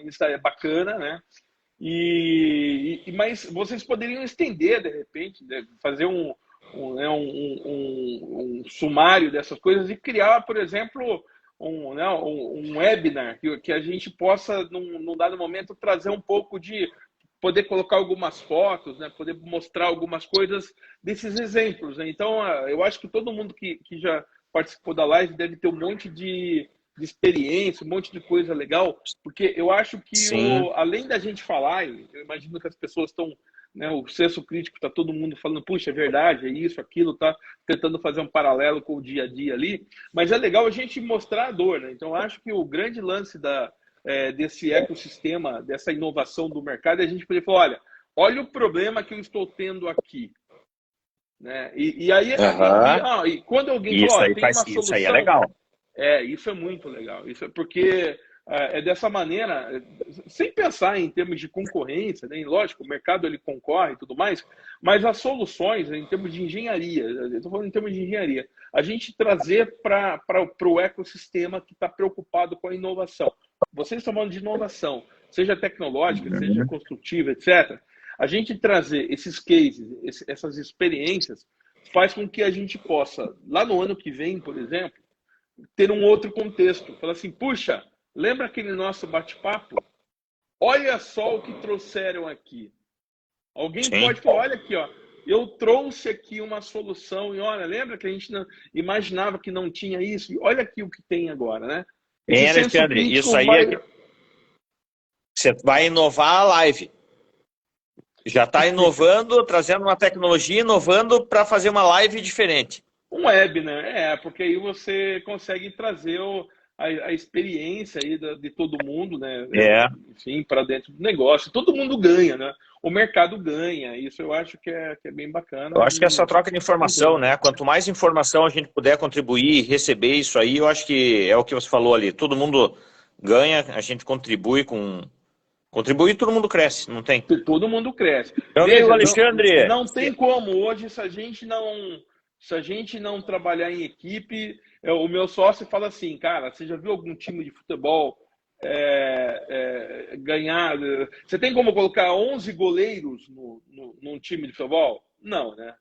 Insta é bacana, né? Mas vocês poderiam estender, de repente, né? Fazer um sumário dessas coisas e criar, por exemplo, um webinar que a gente possa, num dado momento, trazer um pouco de poder colocar algumas fotos, né? Poder mostrar algumas coisas desses exemplos, né? Então, eu acho que todo mundo que já participou da live deve ter um monte de experiência, um monte de coisa legal, porque eu acho que, além da gente falar, eu imagino que as pessoas estão, né, o senso crítico está todo mundo falando, puxa, é verdade, é isso, aquilo, tá tentando fazer um paralelo com o dia a dia ali, mas é legal a gente mostrar a dor, né? Então, eu acho que o grande lance desse ecossistema, dessa inovação do mercado, é a gente poder falar, olha o problema que eu estou tendo aqui. Né? E aí, e quando alguém fala, tem uma solução... Isso aí é legal. Isso é muito legal. Isso é porque é dessa maneira, sem pensar em termos de concorrência, né? Lógico, o mercado ele concorre e tudo mais, mas as soluções, em termos de engenharia, eu estou falando em termos de engenharia, a gente trazer para o ecossistema que está preocupado com a inovação. Vocês estão falando de inovação, seja tecnológica, seja construtiva, etc. A gente trazer esses cases, essas experiências, faz com que a gente possa, lá no ano que vem, por exemplo, ter um outro contexto. Falar assim, puxa, lembra aquele nosso bate-papo? Olha só o que trouxeram aqui. Alguém pode falar, olha aqui, ó, eu trouxe aqui uma solução e olha, lembra que a gente não imaginava que não tinha isso? E olha aqui o que tem agora, né? Alexandre, isso aí você vai inovar a live. Já está inovando, trazendo uma tecnologia, inovando para fazer uma live diferente. Um web, né? Porque aí você consegue trazer a experiência aí de todo mundo, né? Enfim, para dentro do negócio. Todo mundo ganha, né? O mercado ganha. Isso eu acho que é bem bacana. Eu acho que essa troca de informação, né? Quanto mais informação a gente puder contribuir e receber isso aí, eu acho que é o que você falou ali. Todo mundo ganha, a gente contribui com... Contribuir, todo mundo cresce, não tem? Todo mundo cresce. Meu amigo Alexandre... Não tem como hoje, se a gente não trabalhar em equipe, o meu sócio fala assim, cara, você já viu algum time de futebol ganhar? Você tem como colocar 11 goleiros num time de futebol? Não, né?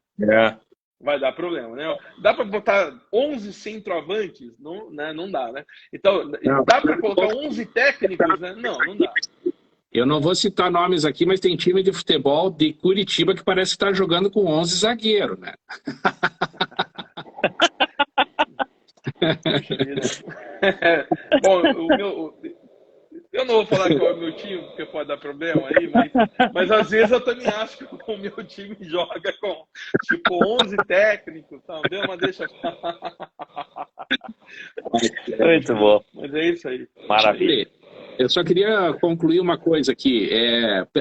Vai dar problema, né? Dá para botar 11 centroavantes? Não, né? Não dá, né? Então, dá para colocar 11 técnicos? Né? Não dá. Eu não vou citar nomes aqui, mas tem time de futebol de Curitiba que parece que está jogando com 11 zagueiros, né? Bom, eu não vou falar qual é o meu time, porque pode dar problema aí, mas às vezes eu também acho que o meu time joga com tipo 11 técnicos, tá? Mas deixa. Muito bom. Mas é isso aí. Maravilha. Eu só queria concluir uma coisa aqui.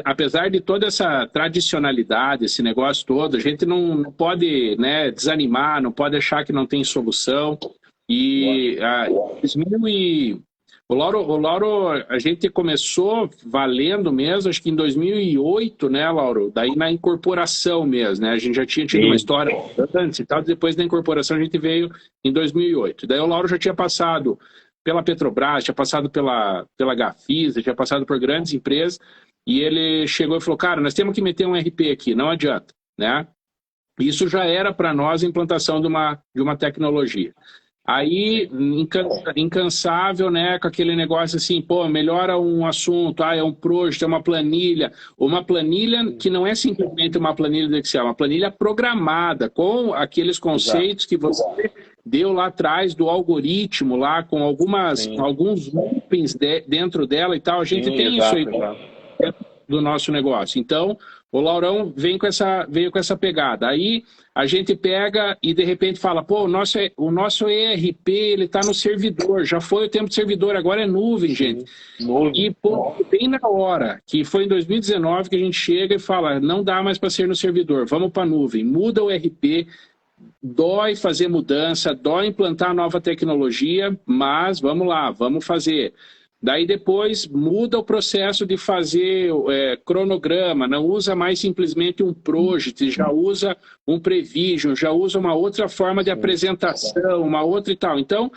Apesar de toda essa tradicionalidade, esse negócio todo, a gente não pode, né, desanimar, não pode achar que não tem solução. E o Lauro, a gente começou valendo mesmo, acho que em 2008, né, Lauro? Daí na incorporação mesmo, né? A gente já tinha tido uma história antes e tal, depois da incorporação a gente veio em 2008. Daí o Lauro já tinha passado pela Petrobras, tinha passado pela Gafisa, tinha passado por grandes empresas, e ele chegou e falou, cara, nós temos que meter um RP aqui, não adianta, né? Isso já era para nós a implantação de uma tecnologia. Aí, incansável, né, com aquele negócio assim, pô, melhora um assunto, é um projeto, é uma planilha que não é simplesmente uma planilha do Excel, é uma planilha programada, com aqueles conceitos que você deu lá atrás do algoritmo, lá com alguns loopings dentro dela e tal, a gente tem isso aí do nosso negócio. Então, o Laurão veio com essa pegada. Aí a gente pega e de repente fala, pô, o nosso ERP, ele está no servidor, já foi o tempo de servidor, agora é nuvem, gente. E, pô, bem na hora, que foi em 2019 que a gente chega e fala, não dá mais para ser no servidor, vamos para a nuvem, muda o ERP, dói fazer mudança, dói implantar nova tecnologia, mas vamos lá, vamos fazer. Daí depois muda o processo de fazer cronograma, não usa mais simplesmente um project, já usa um prevision, já usa uma outra forma de apresentação, uma outra e tal. Então,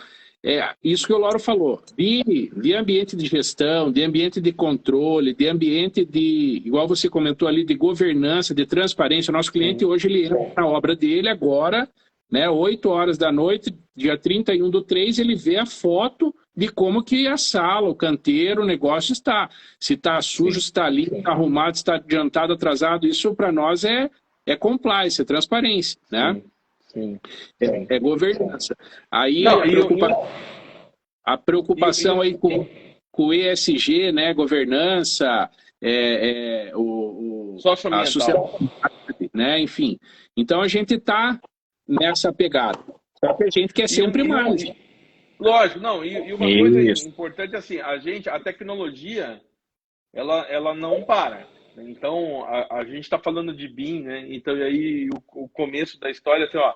isso que o Lauro falou, de ambiente de gestão, de ambiente de controle, de ambiente de, igual você comentou ali, de governança, de transparência. O nosso cliente hoje, ele entra na obra dele agora, né, 8 horas da noite, dia 31/3, ele vê a foto de como que a sala, o canteiro, o negócio está. Se está sujo, se está limpo, está arrumado, se está adiantado, atrasado. Isso para nós é compliance, é transparência, né? Sim. É governança. Aí a preocupação aí com o ESG, né? Governança, a sociedade, né? Enfim. Então a gente está nessa pegada. Só que a gente quer sempre mais. Lógico, não. E uma coisa importante assim, a tecnologia, ela não para. Então, a gente está falando de BIM, né? Então, e aí o começo da história, assim, ó,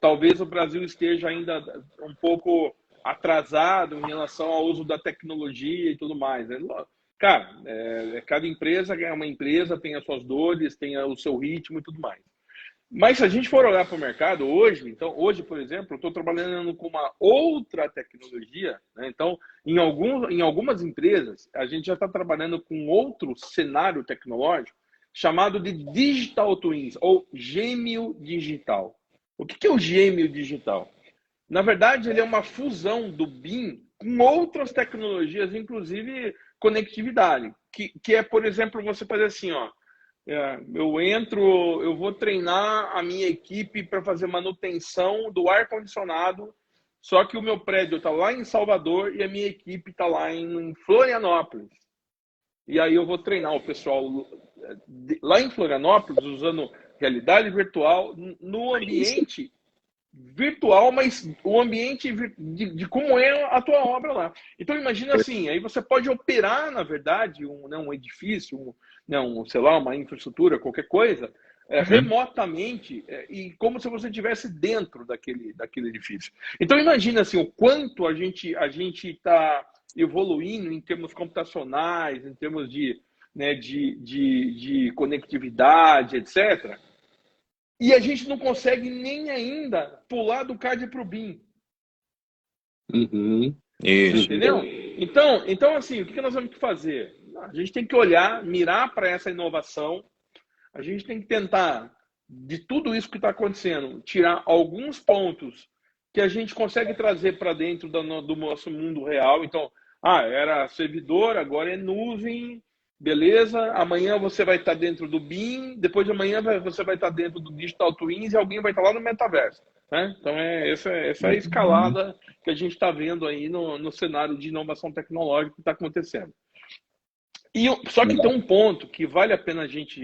talvez o Brasil esteja ainda um pouco atrasado em relação ao uso da tecnologia e tudo mais, né? Cara, cada empresa é uma empresa, tem as suas dores, tem o seu ritmo e tudo mais. Mas se a gente for olhar para o mercado hoje, por exemplo, eu estou trabalhando com uma outra tecnologia, né? Então, em algumas empresas, a gente já está trabalhando com outro cenário tecnológico chamado de Digital Twins, ou gêmeo digital. O que é o gêmeo digital? Na verdade, ele é uma fusão do BIM com outras tecnologias, inclusive conectividade, que é, por exemplo, você fazer assim, ó, eu vou treinar a minha equipe para fazer manutenção do ar-condicionado, só que o meu prédio está lá em Salvador e a minha equipe está lá em Florianópolis. E aí eu vou treinar o pessoal lá em Florianópolis, usando realidade virtual, no ambiente virtual, mas o ambiente de como é a tua obra lá. Então imagina assim, aí você pode operar, na verdade, um edifício, sei lá, uma infraestrutura, qualquer coisa, remotamente, e como se você estivesse dentro daquele edifício. Então imagina assim, o quanto a gente está evoluindo em termos computacionais, em termos de conectividade, etc., e a gente não consegue nem ainda pular do CAD para o BIM. Isso. Entendeu? Então, assim, o que nós vamos fazer? A gente tem que olhar, mirar para essa inovação. A gente tem que tentar, de tudo isso que está acontecendo, tirar alguns pontos que a gente consegue trazer para dentro do nosso mundo real. Então, era servidor, agora é nuvem. Beleza, amanhã você vai estar dentro do BIM, depois de amanhã você vai estar dentro do Digital Twins e alguém vai estar lá no metaverso. Né? Então, essa é a escalada que a gente está vendo aí no cenário de inovação tecnológica que está acontecendo. Só que tem um ponto que vale a pena a gente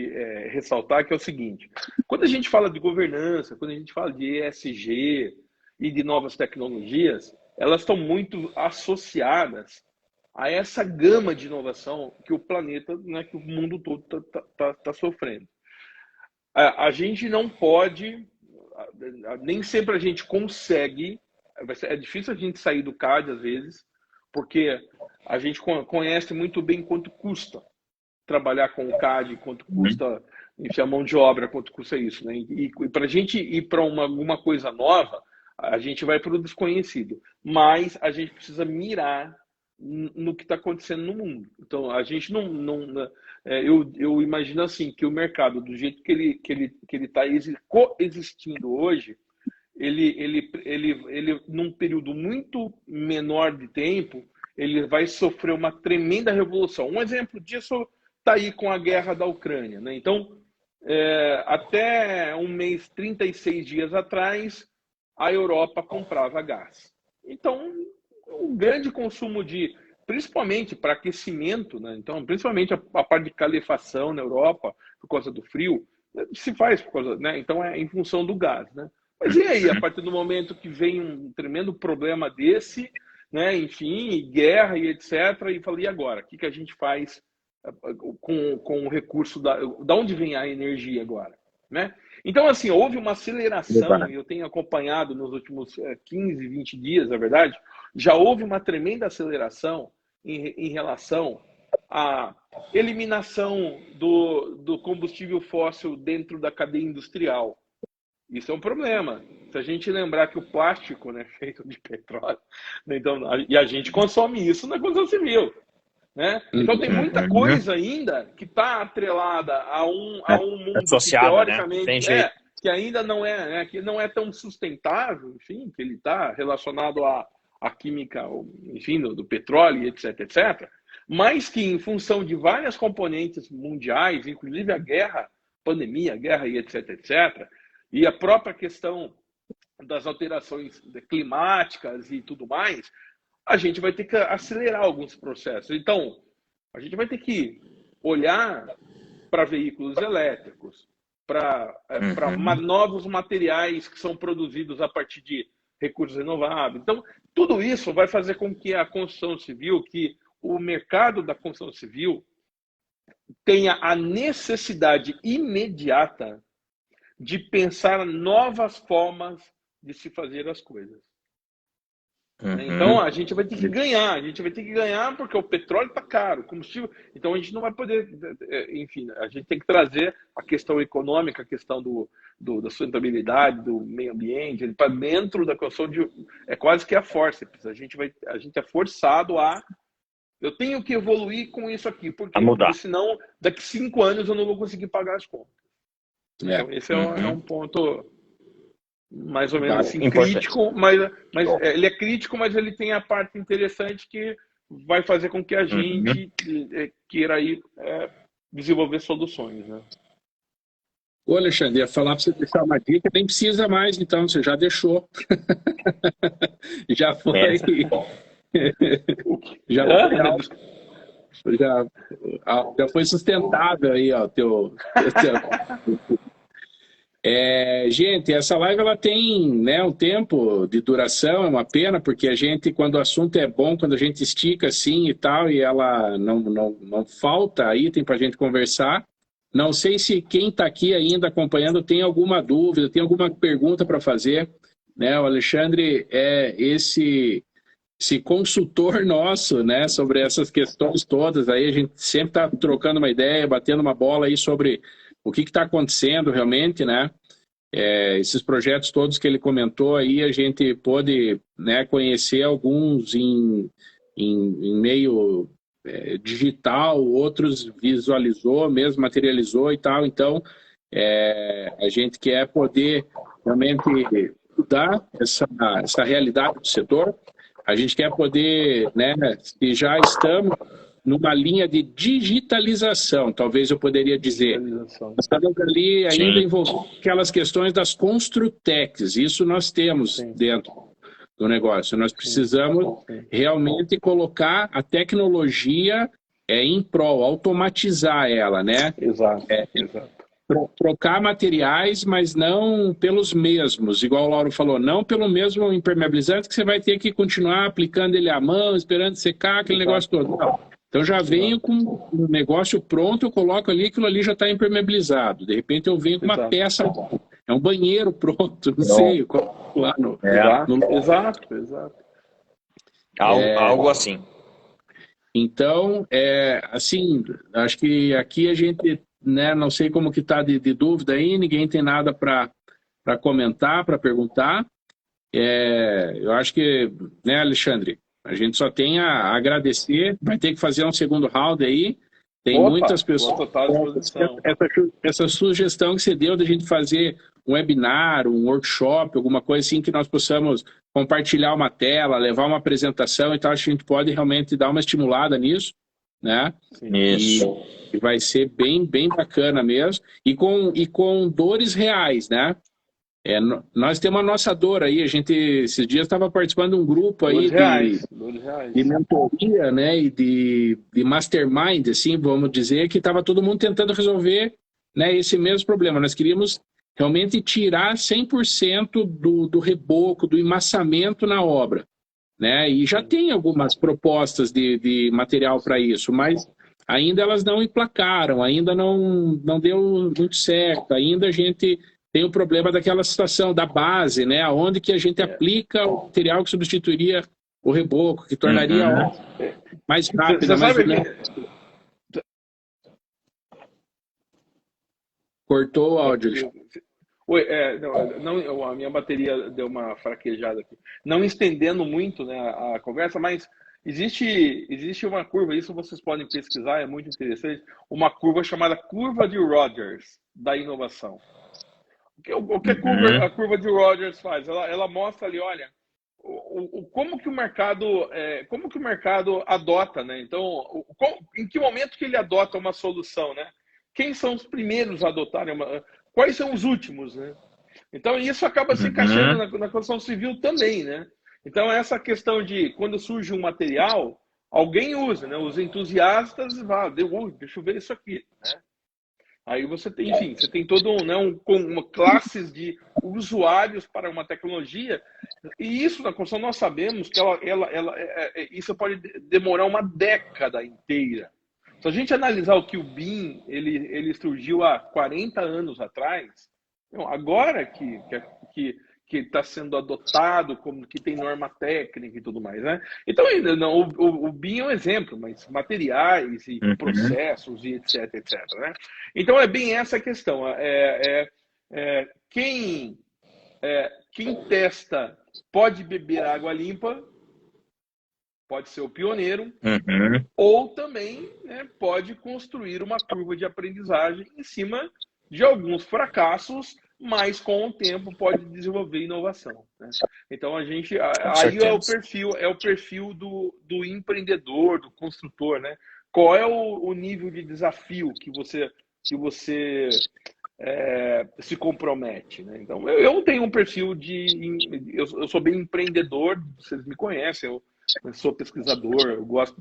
ressaltar, que é o seguinte: quando a gente fala de governança, quando a gente fala de ESG e de novas tecnologias, elas estão muito associadas a essa gama de inovação que o planeta, né, que o mundo todo está sofrendo. A gente não pode, nem sempre a gente consegue, é difícil a gente sair do CAD às vezes, porque a gente conhece muito bem quanto custa trabalhar com o CAD, quanto custa, enfim, a mão de obra, quanto custa isso, né? E para a gente ir para alguma coisa nova, a gente vai para o desconhecido, mas a gente precisa mirar no que está acontecendo no mundo. Então, a gente eu imagino assim, que o mercado, do jeito que ele está coexistindo hoje, ele num período muito menor de tempo, ele vai sofrer uma tremenda revolução. Um exemplo disso está aí com a guerra da Ucrânia, né? Então, até um mês, 36 dias atrás, a Europa comprava gás. Então, o grande consumo principalmente para aquecimento, né? Então, principalmente a parte de calefação na Europa, por causa do frio, se faz por causa, né? Então, é em função do gás, né? Mas e aí, a partir do momento que vem um tremendo problema desse, né? Enfim, guerra e etc., e falei, e agora? O que a gente faz com o recurso da onde vem a energia agora, né? Então, assim, houve uma aceleração, e eu tenho acompanhado nos últimos 15, 20 dias, na verdade, já houve uma tremenda aceleração em relação à eliminação do combustível fóssil dentro da cadeia industrial. Isso é um problema. Se a gente lembrar que o plástico, né, feito de petróleo, né, então, e a gente consome isso na construção civil, né? Então tem muita coisa ainda que está atrelada a um mundo associado, que teoricamente né? que ainda não é, né, que não é tão sustentável, enfim, que ele está relacionado à química, enfim, do petróleo, etc, etc. Mas que em função de várias componentes mundiais, inclusive a guerra, pandemia, guerra e etc, etc, e a própria questão das alterações climáticas e tudo mais, a gente vai ter que acelerar alguns processos. Então, a gente vai ter que olhar para veículos elétricos, para novos materiais que são produzidos a partir de recursos renováveis. Então, tudo isso vai fazer com que a construção civil, que o mercado da construção civil tenha a necessidade imediata de pensar novas formas de se fazer as coisas. Então, a gente vai ter que ganhar, porque o petróleo está caro, o combustível, então a gente não vai poder, enfim, a gente tem que trazer a questão econômica, a questão da sustentabilidade, do meio ambiente, para dentro da construção é quase que a fórceps, a gente é forçado eu tenho que evoluir com isso aqui, porque senão daqui 5 anos eu não vou conseguir pagar as contas. Então, esse é um ponto mais ou menos assim, crítico, mas ele é crítico, mas ele tem a parte interessante que vai fazer com que a gente queira aí desenvolver soluções, né? Ô, Alexandre, ia falar para você deixar uma dica, nem precisa mais, então, você já deixou. Já foi. Já foi sustentável aí, ó, gente, essa live ela tem, né, um tempo de duração, é uma pena, porque a gente, quando o assunto é bom, quando a gente estica assim e tal, e ela não falta item para a gente conversar. Não sei se quem está aqui ainda acompanhando tem alguma dúvida, tem alguma pergunta para fazer, né? O Alexandre é esse consultor nosso, né, sobre essas questões todas. Aí a gente sempre está trocando uma ideia, batendo uma bola aí sobre o que está acontecendo realmente, né? Esses projetos todos que ele comentou aí, a gente pôde, né, conhecer alguns em meio digital, outros visualizou, mesmo materializou e tal. Então, a gente quer poder realmente mudar essa realidade do setor. A gente quer poder, né, se já estamos numa linha de digitalização, talvez eu poderia dizer. Nós estamos ali ainda envolvidos aquelas questões das construtecs, isso nós temos dentro do negócio. Nós precisamos realmente colocar a tecnologia em prol, automatizar ela, né? Exato. Trocar materiais, mas não pelos mesmos, igual o Lauro falou, não pelo mesmo impermeabilizante que você vai ter que continuar aplicando ele à mão, esperando secar, aquele negócio todo. Não. Então já venho com um negócio pronto, eu coloco ali, aquilo ali já está impermeabilizado. De repente eu venho com uma peça, é um banheiro pronto, não sei. Lá no... Exato. Algo assim. Então, assim, acho que aqui a gente, né, não sei como que está de dúvida aí, ninguém tem nada para comentar, para perguntar. Eu acho que, né, Alexandre, a gente só tem a agradecer, vai ter que fazer um segundo round aí. Tem muitas pessoas. Essa sugestão que você deu da gente fazer um webinar, um workshop, alguma coisa assim que nós possamos compartilhar uma tela, levar uma apresentação, então acho que a gente pode realmente dar uma estimulada nisso, né? Isso. E vai ser bem, bem bacana mesmo, e com dores reais, né? Nós temos a nossa dor aí, a gente esses dias estava participando de um grupo aí de mentoria, né, e de mastermind, assim, vamos dizer, que estava todo mundo tentando resolver, né, esse mesmo problema. Nós queríamos realmente tirar 100% do reboco, do emmassamento na obra, né, e já tem algumas propostas de material para isso, mas ainda elas não emplacaram, ainda não deu muito certo, ainda a gente tem o problema daquela situação da base, né, onde que a gente aplica o material que substituiria o reboco, que tornaria a obra mais rápida, mais dinâmica. Cortou o áudio. Oi, não, a minha bateria deu uma fraquejada aqui. Não estendendo muito, né, a conversa, mas existe uma curva, isso vocês podem pesquisar, é muito interessante, uma curva chamada curva de Rogers da inovação. O que a curva de Rogers faz? Ela mostra ali, olha, como que o mercado adota, né? Então, em que momento que ele adota uma solução, né? Quem são os primeiros a adotarem quais são os últimos, né? Então, isso acaba se encaixando na construção civil também, né? Então, essa questão de quando surge um material, alguém usa, né? Os entusiastas vão, deixa eu ver isso aqui, né? Aí você tem, enfim, você tem todo uma classes de usuários para uma tecnologia, e isso na construção nós sabemos que isso pode demorar uma década inteira. Se a gente analisar o que o BIM ele surgiu há 40 anos atrás, agora que está sendo adotado, como que tem norma técnica e tudo mais, né? Então, o BIM é um exemplo, mas materiais e processos e etc, né? Então, é bem essa a questão. Quem testa pode beber água limpa, pode ser o pioneiro, ou também, né, pode construir uma curva de aprendizagem em cima de alguns fracassos, mas com o tempo pode desenvolver inovação, né? Então aí é o perfil do empreendedor, do construtor, né? Qual é o nível de desafio que você se compromete, né? Então eu tenho um perfil eu sou bem empreendedor, vocês me conhecem, eu sou pesquisador, eu gosto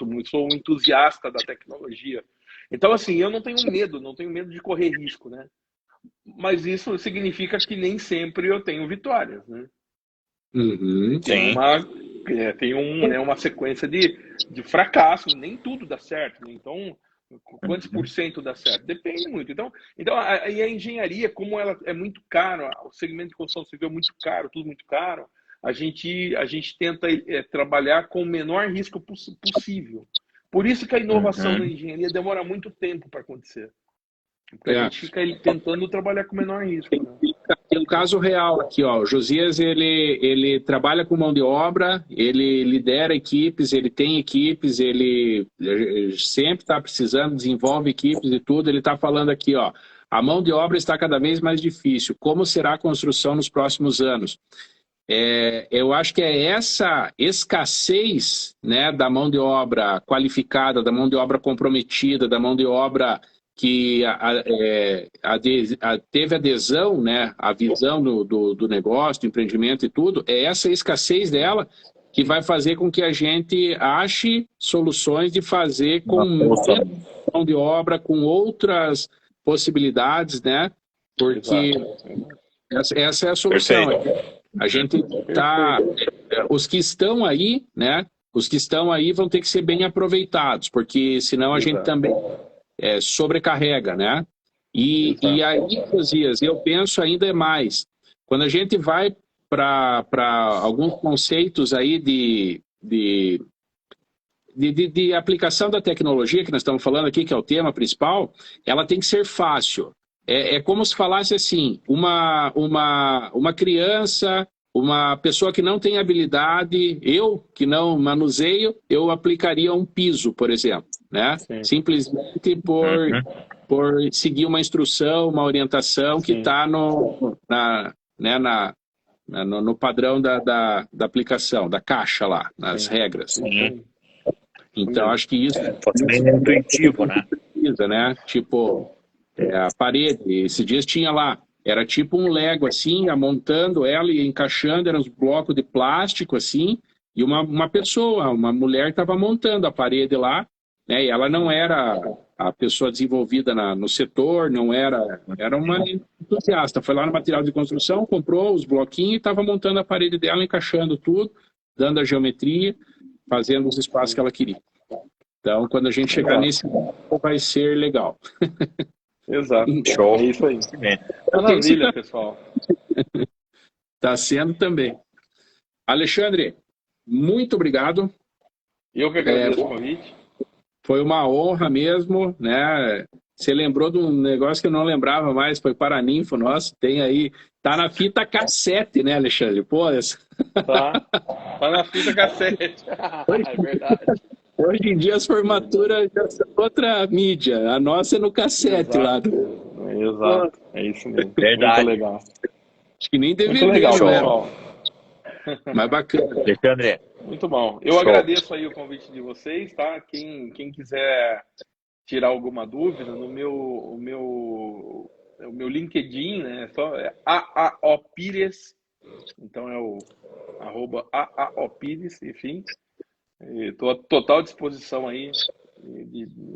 muito, sou um entusiasta da tecnologia. Então, assim, eu não tenho medo de correr risco, né? Mas isso significa que nem sempre eu tenho vitórias, né? Tem uma sequência de fracasso, nem tudo dá certo, né? Então, quantos por cento dá certo? Depende muito. Então a engenharia, como ela é muito caro, o segmento de construção civil é muito caro, tudo muito caro, a gente tenta trabalhar com o menor risco possível. Por isso que a inovação na engenharia demora muito tempo para acontecer. Porque a gente fica tentando trabalhar com o menor risco, né? Tem um caso real aqui, ó. O Josias, ele trabalha com mão de obra, ele lidera equipes, ele tem equipes, ele sempre está precisando, desenvolve equipes e tudo. Ele está falando aqui, ó. A mão de obra está cada vez mais difícil. Como será a construção nos próximos anos? Eu acho que é essa escassez, né, da mão de obra qualificada, da mão de obra comprometida, da mão de obra que teve adesão, né, à visão do negócio, do empreendimento e tudo, é essa escassez dela que vai fazer com que a gente ache soluções de fazer com mão de obra, com outras possibilidades, né, porque essa é a solução. A gente tá, os que estão aí, né, os que estão aí vão ter que ser bem aproveitados, porque senão a gente também sobrecarrega, né? E aí, Josias, eu penso ainda mais. Quando a gente vai para alguns conceitos aí de aplicação da tecnologia, que nós estamos falando aqui, que é o tema principal, ela tem que ser fácil. É como se falasse assim, uma criança, uma pessoa que não tem habilidade, eu que não manuseio, eu aplicaria um piso, por exemplo, né? Simplesmente por por seguir uma instrução, uma orientação que está no padrão da aplicação, da caixa lá, nas regras. Então, acho que isso é intuitivo, né? Precisa, né? Tipo, a parede, esses dias tinha lá, era tipo um Lego, assim, montando ela e encaixando, eram uns blocos de plástico, assim, e uma pessoa, uma mulher estava montando a parede lá, né? E ela não era a pessoa desenvolvida no setor, não era uma entusiasta. Foi lá no material de construção, comprou os bloquinhos e estava montando a parede dela, encaixando tudo, dando a geometria, fazendo os espaços que ela queria. Então, quando a gente chegar nesse ponto, vai ser legal. Exato. Show. É isso aí. Maravilha, pessoal. Está sendo também. Alexandre, muito obrigado. Eu que agradeço o convite. Foi uma honra mesmo, né? Você lembrou de um negócio que eu não lembrava mais, foi Paraninfo nosso, tem aí, tá na fita cassete, né, Alexandre? Pô, Tá na fita cassete. É verdade. Hoje em dia as formaturas já são outra mídia, a nossa é no cassete. Exato. Lá. Exato, é isso mesmo. Verdade. Muito legal. Acho que nem Muito legal, pessoal. Mas bacana. Alexandre. Muito bom. Eu agradeço aí o convite de vocês, tá? Quem quiser tirar alguma dúvida, no o meu LinkedIn, né? É @AAOPires. Então é o @AAOPires, enfim. Estou à total disposição aí.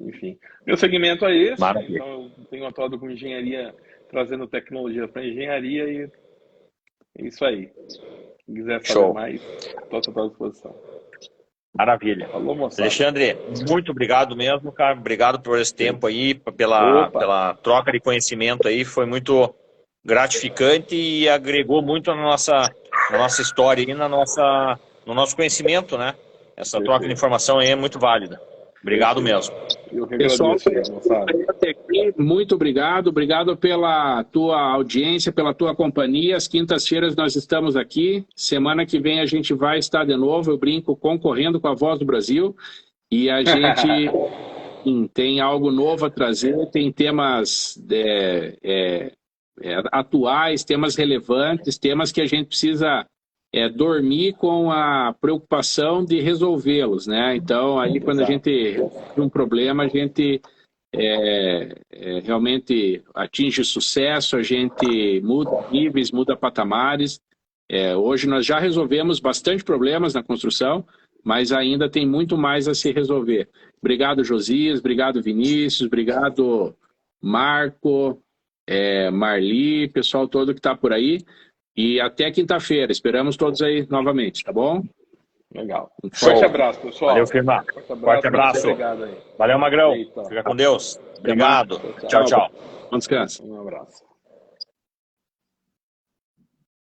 Enfim. Meu segmento é esse. Maravilha. Então eu tenho atuado com engenharia, trazendo tecnologia para engenharia e é isso aí. Quem quiser saber mais, estou à total disposição. Maravilha. Falou, moçada. Alexandre, muito obrigado mesmo, cara. Obrigado por esse tempo aí, pela troca de conhecimento aí. Foi muito gratificante e agregou muito na nossa história e no nosso conhecimento, né? Essa troca de informação aí é muito válida. Obrigado mesmo. Pessoal, muito obrigado. Obrigado pela tua audiência, pela tua companhia. Às quintas-feiras nós estamos aqui. Semana que vem a gente vai estar de novo, eu brinco, concorrendo com a Voz do Brasil. E a gente tem algo novo a trazer, tem temas atuais, temas relevantes, temas que a gente precisa dormir com a preocupação de resolvê-los, né? Então, aí quando a gente tem um problema, a gente realmente atinge sucesso, a gente muda níveis, muda patamares. Hoje nós já resolvemos bastante problemas na construção, mas ainda tem muito mais a se resolver. Obrigado, Josias, obrigado, Vinícius, obrigado, Marco, Marli, pessoal todo que está por aí. E até quinta-feira. Esperamos todos aí novamente, tá bom? Legal. Forte abraço, pessoal. Valeu, firma. Forte abraço. Obrigado aí. Valeu, Magrão. Fica com Deus. Obrigado. Tchau, tchau. Bom descanso. Um abraço.